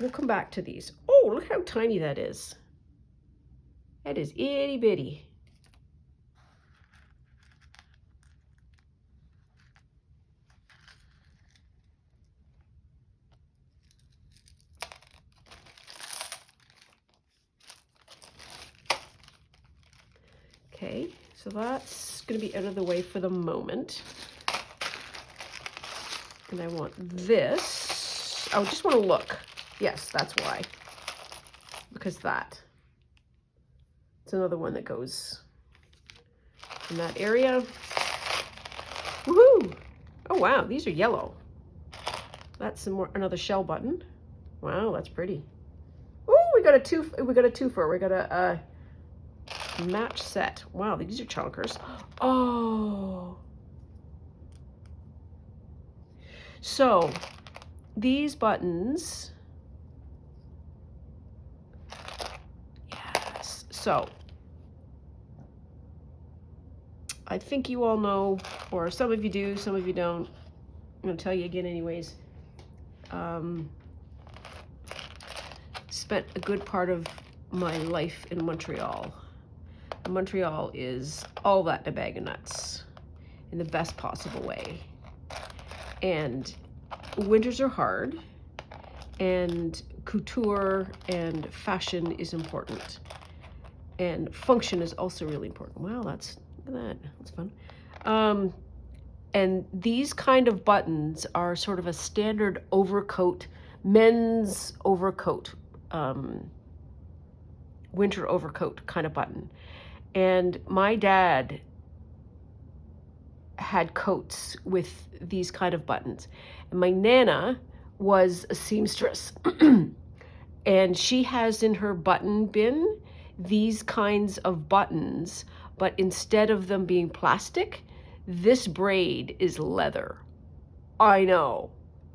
We'll come back to these. Oh, look how tiny that is. That is itty bitty. Okay, so that's going to be out of the way for the moment. And I want this. I just want to look. Yes, that's why. Because that. It's another one that goes in that area. Woohoo! Oh wow, these are yellow. That's another shell button. Wow, that's pretty. Oh, we got a twofer. We got a match set. Wow, these are chonkers. Oh. So, these buttons. Yes. So, I think you all know, or some of you do, some of you don't. I'm going to tell you again anyways. Spent a good part of my life in Montreal. Montreal is all that in a bag of nuts in the best possible way. And winters are hard, and couture and fashion is important. And function is also really important. Wow, look at that. That's fun. And these kind of buttons are sort of a standard overcoat, men's overcoat, winter overcoat kind of button. And my dad had coats with these kind of buttons. And my Nana was a seamstress. And she has in her button bin these kinds of buttons, but instead of them being plastic, this braid is leather. I know.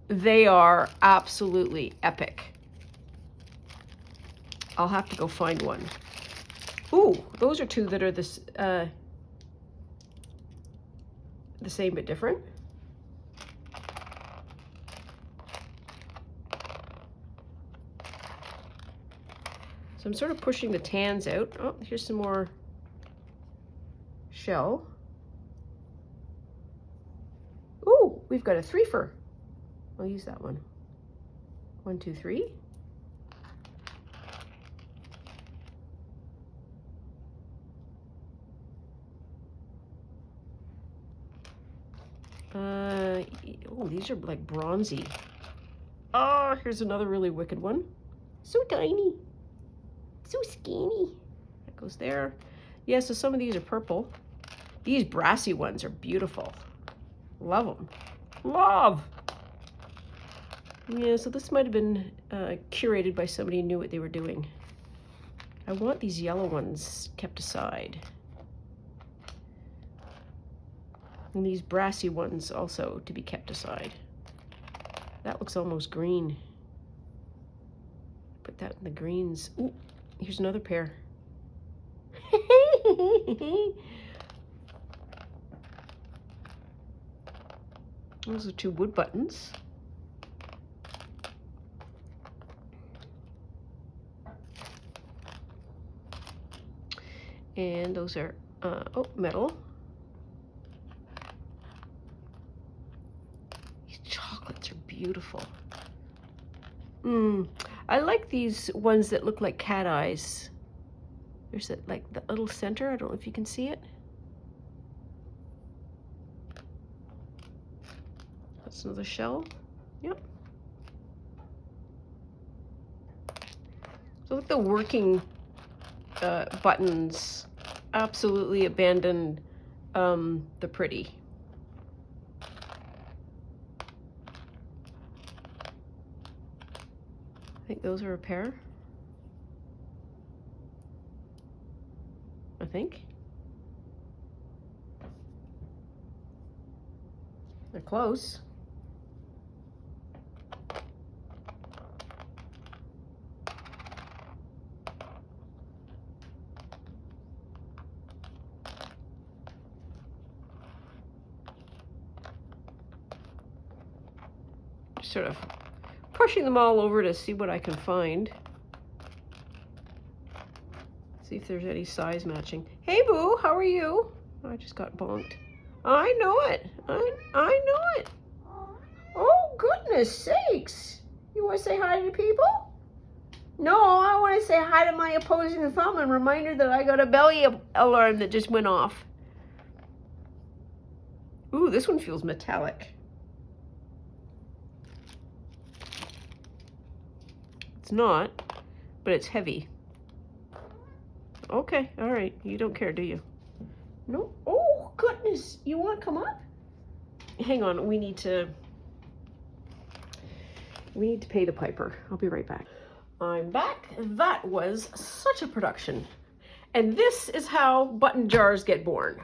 They are absolutely epic. I'll have to go find one. Ooh, those are two that are this the same but different. So I'm sort of pushing the tans out. Oh, here's some more shell. Ooh, we've got a 3-fer. I'll use that one. 1, 2, 3. Oh, these are like bronzy. Oh, here's another really wicked one. So tiny, so skinny. That goes there. Yeah, so some of these are purple. These brassy ones are beautiful. Love them. Love. Yeah, so this might have been curated by somebody who knew what they were doing. I want these yellow ones kept aside. And these brassy ones also to be kept aside. That looks almost green. Put that in the greens. Ooh, here's another pair. Those are 2 wood buttons. And those are, oh, metal. These chocolates are beautiful. I like these ones that look like cat eyes. There's that, like the little center. I don't know if you can see it. That's another shell. Yep. So look, the working buttons absolutely abandoned the pretty. I think those are a pair. I think. They're close. Just sort of pushing them all over to see what I can find. See if there's any size matching. Hey boo, how are you? I just got bonked. I know it. I know it. Oh, goodness sakes. You want to say hi to people? No, I want to say hi to my opposing thumb and remind her that I got a belly alarm that just went off. Ooh, this one feels metallic. It's not, but it's heavy. Okay, all right. You don't care, do you? No? Oh, goodness. You want to come up? Hang on. We need to pay the piper. I'll be right back. I'm back. That was such a production. And this is how button jars get born.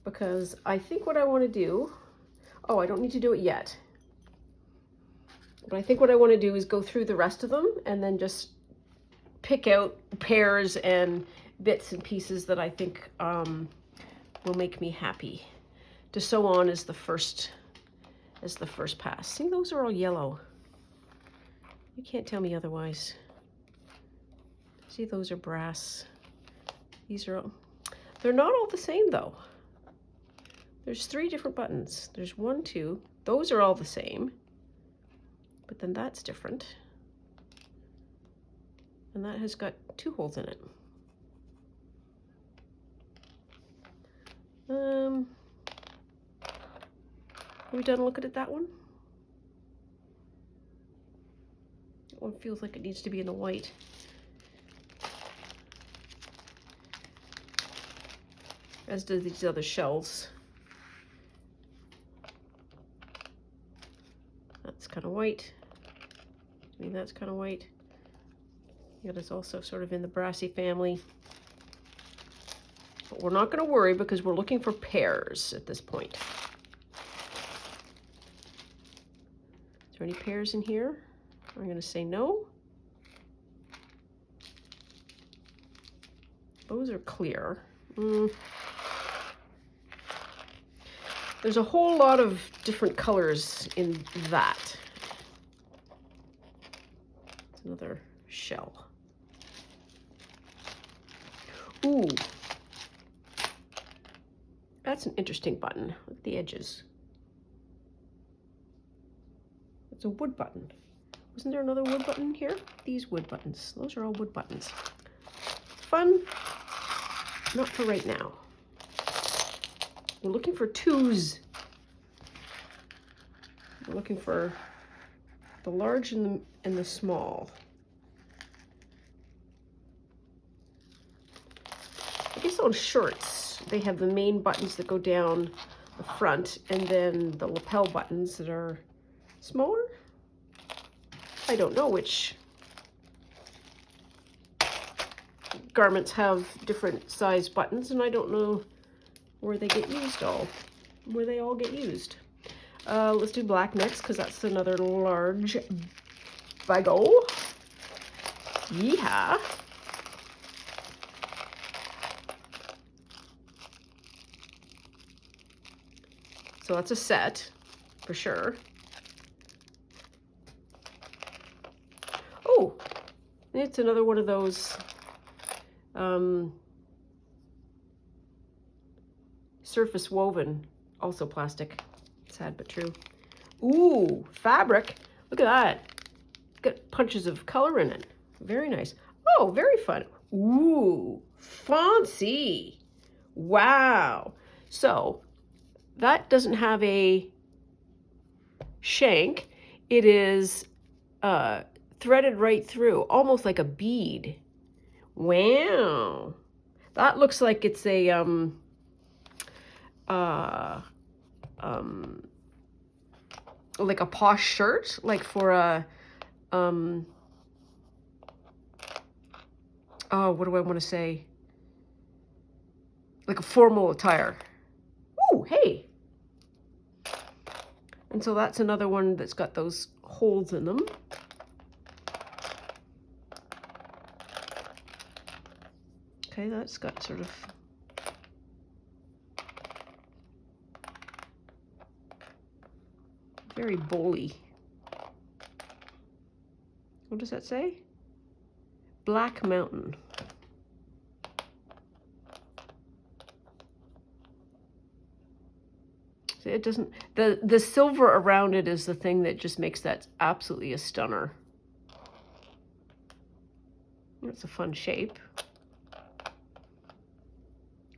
Because I think what I want to do, oh, I don't need to do it yet. But I think what I want to do is go through the rest of them and then just pick out pairs and bits and pieces that I think will make me happy to sew on as the first pass. See, those are all yellow. You can't tell me otherwise. See, those are brass. These are all, they're not all the same though. There's 3 different buttons. There's 1, 2. Those are all the same. But then that's different. And that has got 2 holes in it. Are we done looking at that one? That one feels like it needs to be in the white. As do these other shells. That's kind of white. I mean, that's kind of white. It is also sort of in the brassy family. But we're not going to worry because we're looking for pairs at this point. Is there any pairs in here? I'm going to say no. Those are clear. There's a whole lot of different colors in that. It's another shell. Ooh. That's an interesting button. Look at the edges. It's a wood button. Wasn't there another wood button here? These wood buttons. Those are all wood buttons. Fun. Not for right now. We're looking for twos. We're looking for the large and the small. I guess on shirts, they have the main buttons that go down the front, and then the lapel buttons that are smaller. I don't know which garments have different size buttons, and I don't know where they get used where they all get used. Let's do black next, because that's another large bagel. Yeehaw. So that's a set, for sure. Oh, it's another one of those surface woven, also plastic. Sad but true. Ooh, fabric. Look at that. It's got punches of color in it. Very nice. Oh, very fun. Ooh, fancy. Wow. So that doesn't have a shank. It is threaded right through, almost like a bead. Wow. That looks like it's a like a posh shirt, like for a oh, what do I want to say? Like a formal attire. Ooh, hey. And so that's another one that's got those holes in them. Okay, that's got sort of very bowly. What does that say? Black Mountain. See, it doesn't, the silver around it is the thing that just makes that absolutely a stunner. That's a fun shape.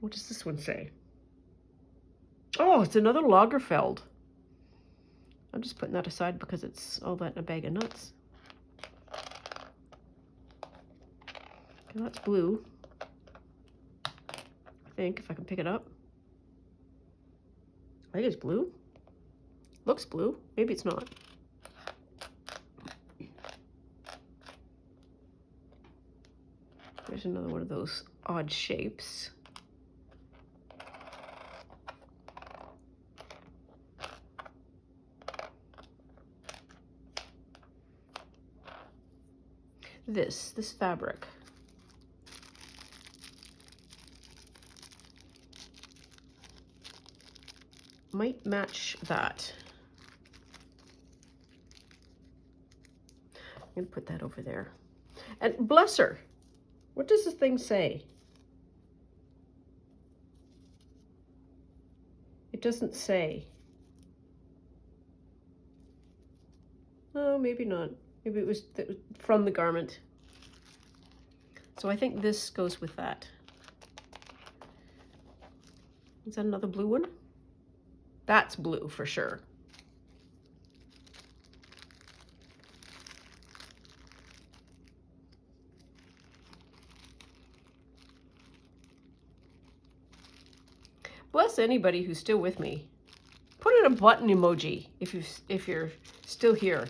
What does this one say? Oh, it's another Lagerfeld. I'm just putting that aside because it's all that in a bag of nuts. Okay, that's blue. I think, if I can pick it up. I think it's blue. Looks blue. Maybe it's not. There's another one of those odd shapes. This fabric. Might match that. I'm gonna put that over there. And bless her. What does this thing say? It doesn't say. Oh, maybe not. Maybe it was from the garment. So I think this goes with that. Is that another blue one? That's blue for sure. Bless anybody who's still with me. Put in a button emoji if you're still here.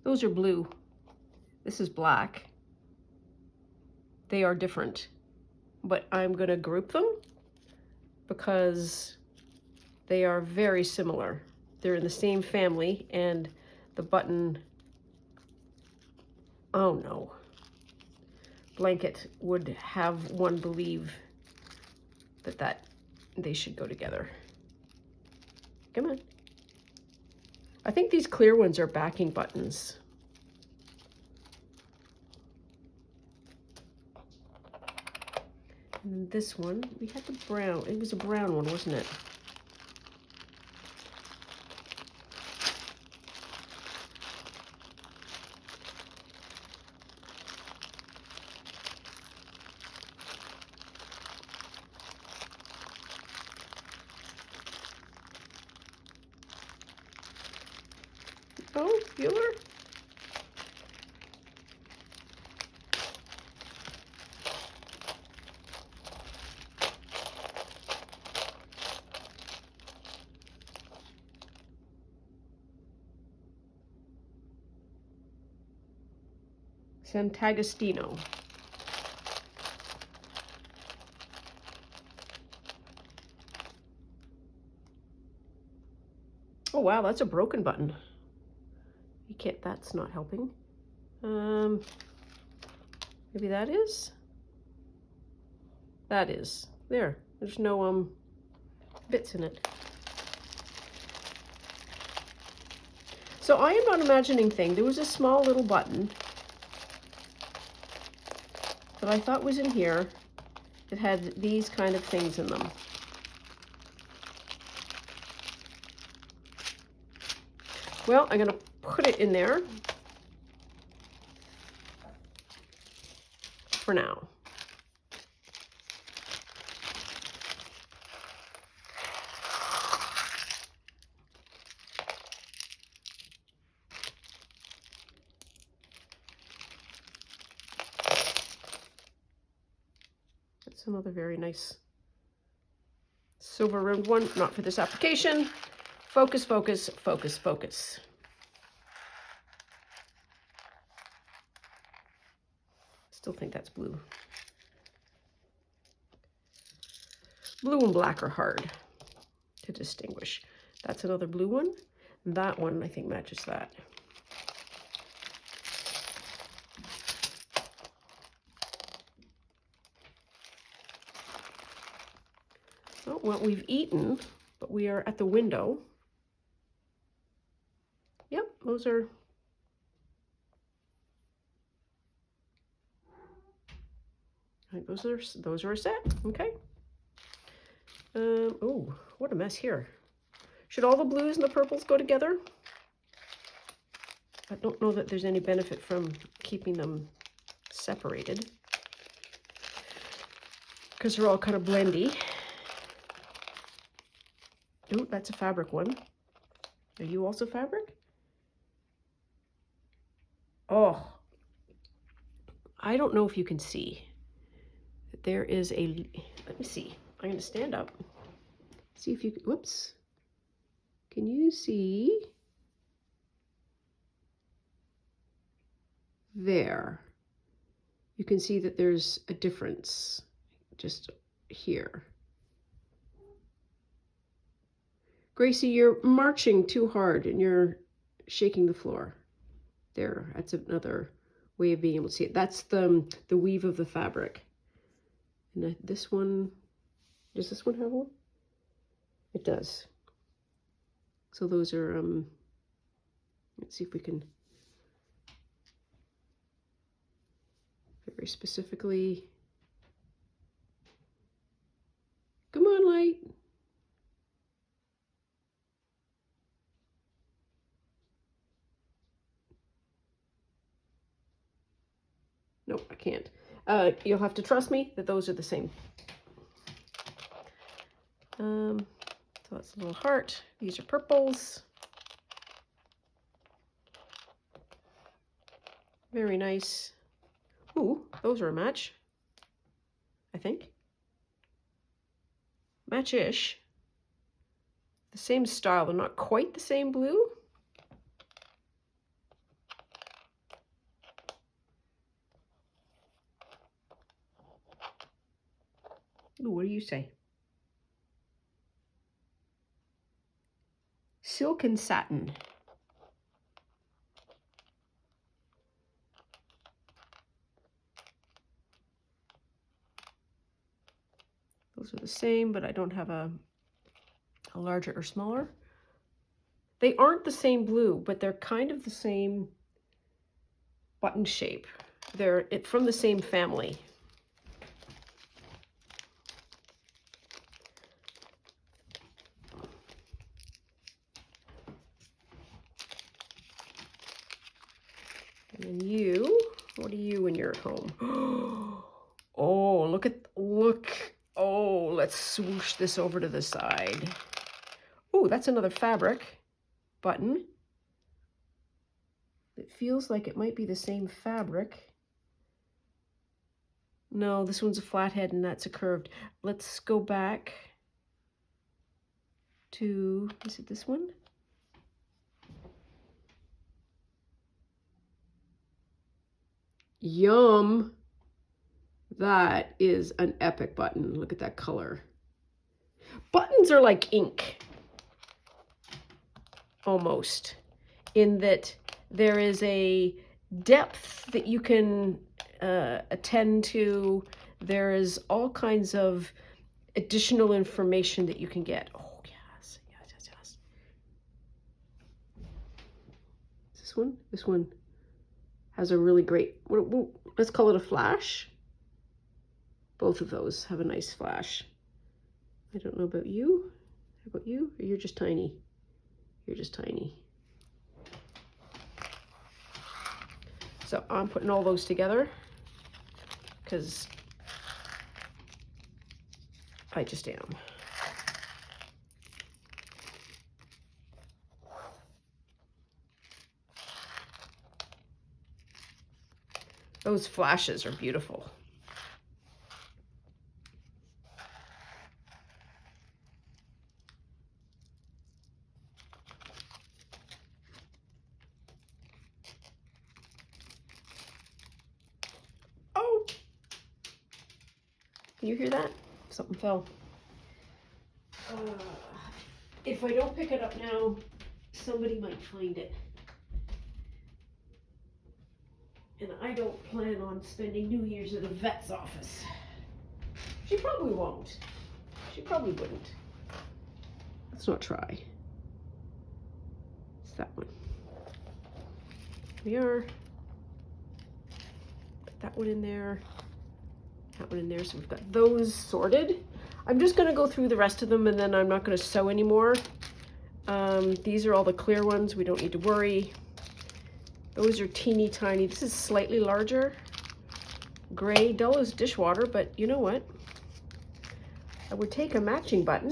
Those are blue. This is black. They are different, but I'm going to group them because they are very similar. They're in the same family, and the button, oh no. blanket would have one believe that they should go together. Come on. I think these clear ones are backing buttons. And this one, we had the brown. It was a brown one, wasn't it? Oh, Bueller? Sant'Agostino. Oh wow, that's a broken button. You can't, that's not helping. Maybe that is? That is. There. There's no bits in it. So I am not imagining thing. There was a small little button that I thought was in here that had these kind of things in them. Well, I'm going to put it in there for now. That's another very nice silver rimmed one, not for this application. Focus, focus, focus, focus. Still think that's blue. Blue and black are hard to distinguish. That's another blue one. That one I think matches that. Oh, well, we've eaten, but we are at the window. Yep, those are those are a set. Okay. Oh, what a mess here. Should all the blues and the purples go together? I don't know that there's any benefit from keeping them separated because they're all kind of blendy. Oh, that's a fabric one. Are you also fabric? Oh, I don't know if you can see. There is a, let me see. I'm going to stand up. See if you, whoops. Can you see? There. You can see that there's a difference just here. Gracie, you're marching too hard and you're shaking the floor. There, that's another way of being able to see it. That's the weave of the fabric. And this one, does this one have one? It does. So those are, let's see if we can very specifically. Come on, light. Nope, I can't. You'll have to trust me that those are the same. So that's a little heart. These are purples. Very nice. Ooh, those are a match, I think. Match-ish. The same style, they're not quite the same blue. Ooh, what do you say? Silk and satin. Those are the same, but I don't have a larger or smaller. They aren't the same blue, but they're kind of the same button shape. They're from the same family. And then you, what are you when you're at home? Oh, look. Oh, let's swoosh this over to the side. Oh, that's another fabric button. It feels like it might be the same fabric. No, this one's a flathead and that's a curved. Let's go back to, is it this one? Yum. That is an epic button. Look at that color. Buttons are like ink, almost, in that there is a depth that you can attend to. There is all kinds of additional information that you can get. Oh, yes. This one? This one has a really great, let's call it a flash. Both of those have a nice flash. I don't know about you. How about you? Or you're just tiny? You're just tiny. So I'm putting all those together because I just am. Those flashes are beautiful. Oh, can you hear that? Something fell. If I don't pick it up now, somebody might find it. And I don't plan on spending New Year's at a vet's office. She probably won't. She probably wouldn't. Let's not try. It's that one. Here we are. Put that one in there. That one in there. So we've got those sorted. I'm just going to go through the rest of them and then I'm not going to sew anymore. These are all the clear ones. We don't need to worry. Those are teeny tiny. This is slightly larger. Gray, dull as dishwater, but you know what? I would take a matching button.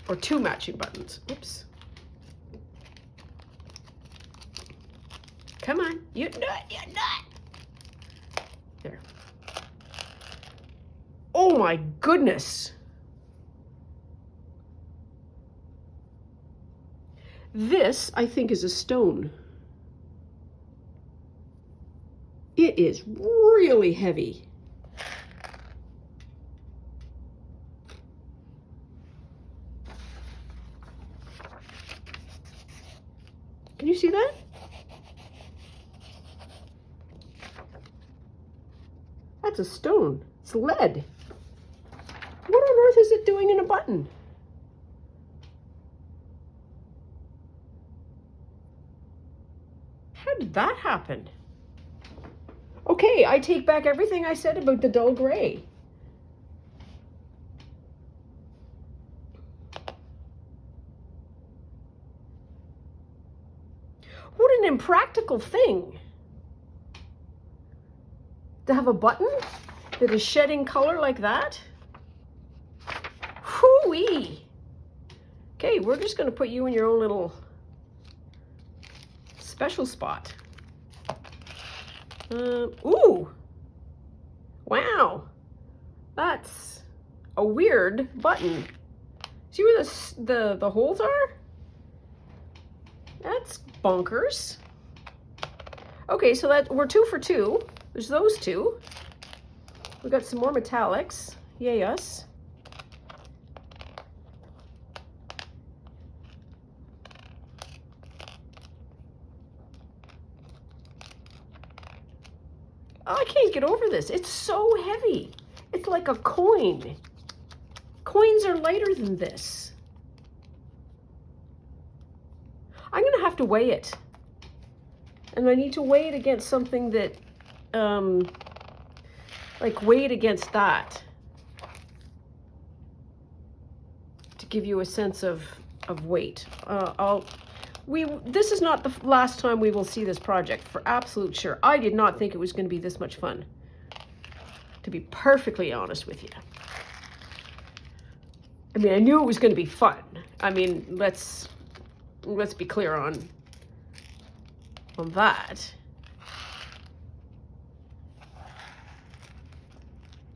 Or two matching buttons. Oops. Come on, you nut, you nut. There. Oh my goodness. This, I think, is a stone. It is really heavy. Can you see that? That's a stone. It's lead. What on earth is it doing in a button? How did that happen? Okay, I take back everything I said about the dull gray. What an impractical thing. To have a button that is shedding color like that? Hoo-wee! Okay, we're just going to put you in your own little special spot. Ooh! Wow! That's a weird button. See where the holes are? That's bonkers. Okay, so that we're 2 for 2. There's those two. We got some more metallics. Yay us. I can't get over this. It's so heavy. It's like a coin. Coins are lighter than this. I'm going to have to weigh it. And I need to weigh it against something that, like weigh it against that. To give you a sense of weight. This is not the last time we will see this project, for absolute sure. I did not think it was going to be this much fun, to be perfectly honest with you. I mean, I knew it was going to be fun. I mean, let's be clear on that.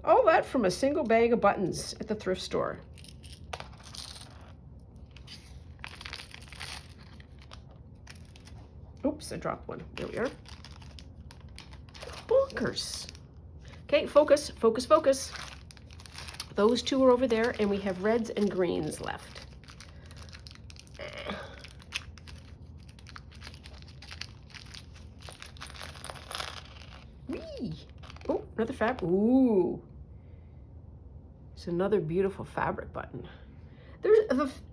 All that from a single bag of buttons at the thrift store. Oops, I dropped one. There we are. Bonkers. Okay, focus, focus, focus. Those two are over there, and we have reds and greens left. Whee! Oh, another fabric. Ooh. It's another beautiful fabric button. There's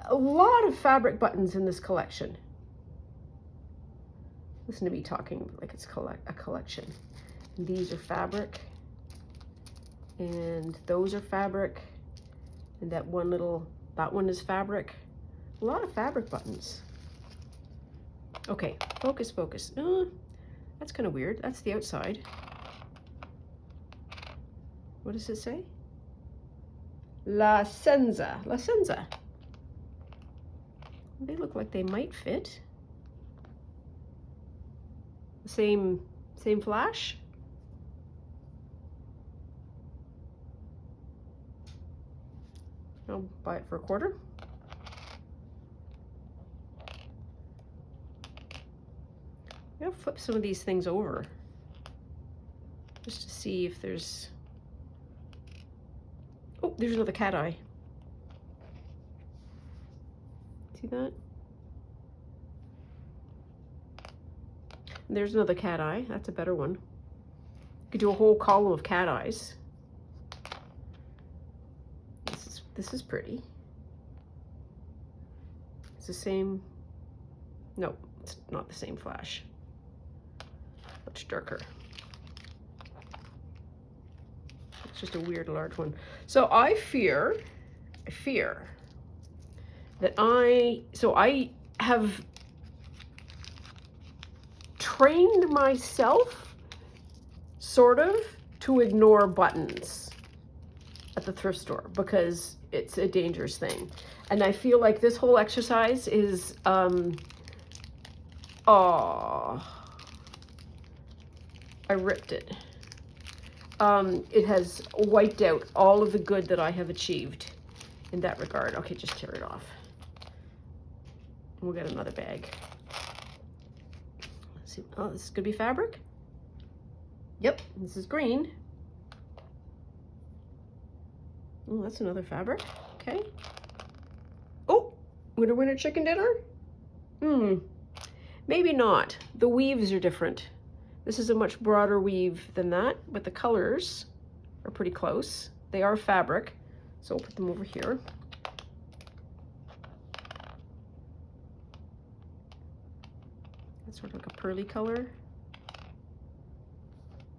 a lot of fabric buttons in this collection. Listen to me talking like it's a collection. And these are fabric. And those are fabric. And that one is fabric. A lot of fabric buttons. Okay, focus, focus. That's kind of weird. That's the outside. What does it say? La Senza. La Senza. They look like they might fit. Same flash. I'll buy it for a quarter. I'm gonna flip some of these things over just to see if there's. Oh, there's another cat eye. See that? And there's another cat eye. That's a better one. You could do a whole column of cat eyes. This is pretty. It's the same. No, it's not the same flash. Much darker. It's just a weird large one. So I fear that I have trained myself sort of to ignore buttons at the thrift store because it's a dangerous thing. And I feel like this whole exercise is, oh, I ripped it. It has wiped out all of the good that I have achieved in that regard. Okay, just tear it off. We'll get another bag. Let's see. Oh, this is gonna be fabric. Yep, this is green. Oh, that's another fabric. Okay. Oh, winner, winner, chicken dinner? Maybe not. The weaves are different. This is a much broader weave than that, but the colors are pretty close. They are fabric, so we'll put them over here. That's sort of like a pearly color.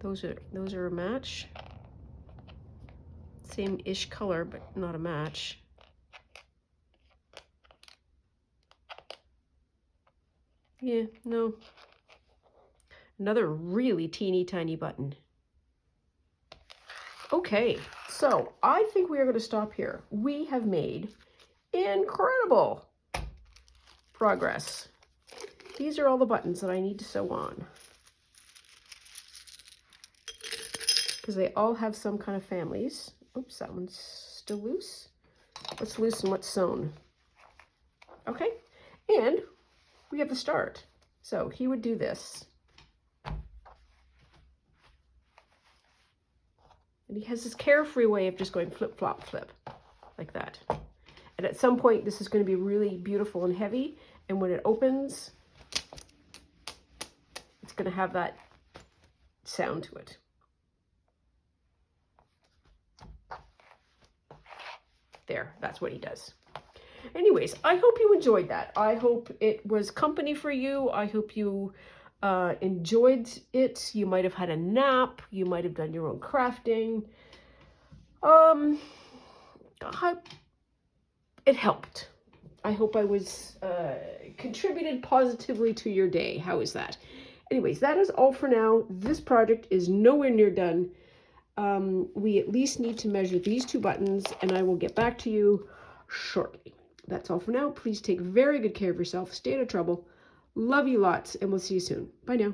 Those are a match. Same-ish color, but not a match. Yeah, no. Another really teeny tiny button. Okay, so I think we are going to stop here. We have made incredible progress. These are all the buttons that I need to sew on, because they all have some kind of families. Oops, that one's still loose. What's loose and what's sewn? Okay, and we have the start. So he would do this. And he has this carefree way of just going flip, flop, flip, like that. And at some point, this is going to be really beautiful and heavy. And when it opens, it's going to have that sound to it. there. That's what he does. Anyways, I hope you enjoyed that. I hope it was company for you. I hope you enjoyed it. You might have had a nap. You might have done your own crafting. It helped. I hope I was contributed positively to your day. How is that? Anyways, that is all for now. This project is nowhere near done. We at least need to measure these 2 buttons, and I will get back to you shortly. That's all for now. Please take very good care of yourself. Stay out of trouble. Love you lots, and we'll see you soon. Bye now.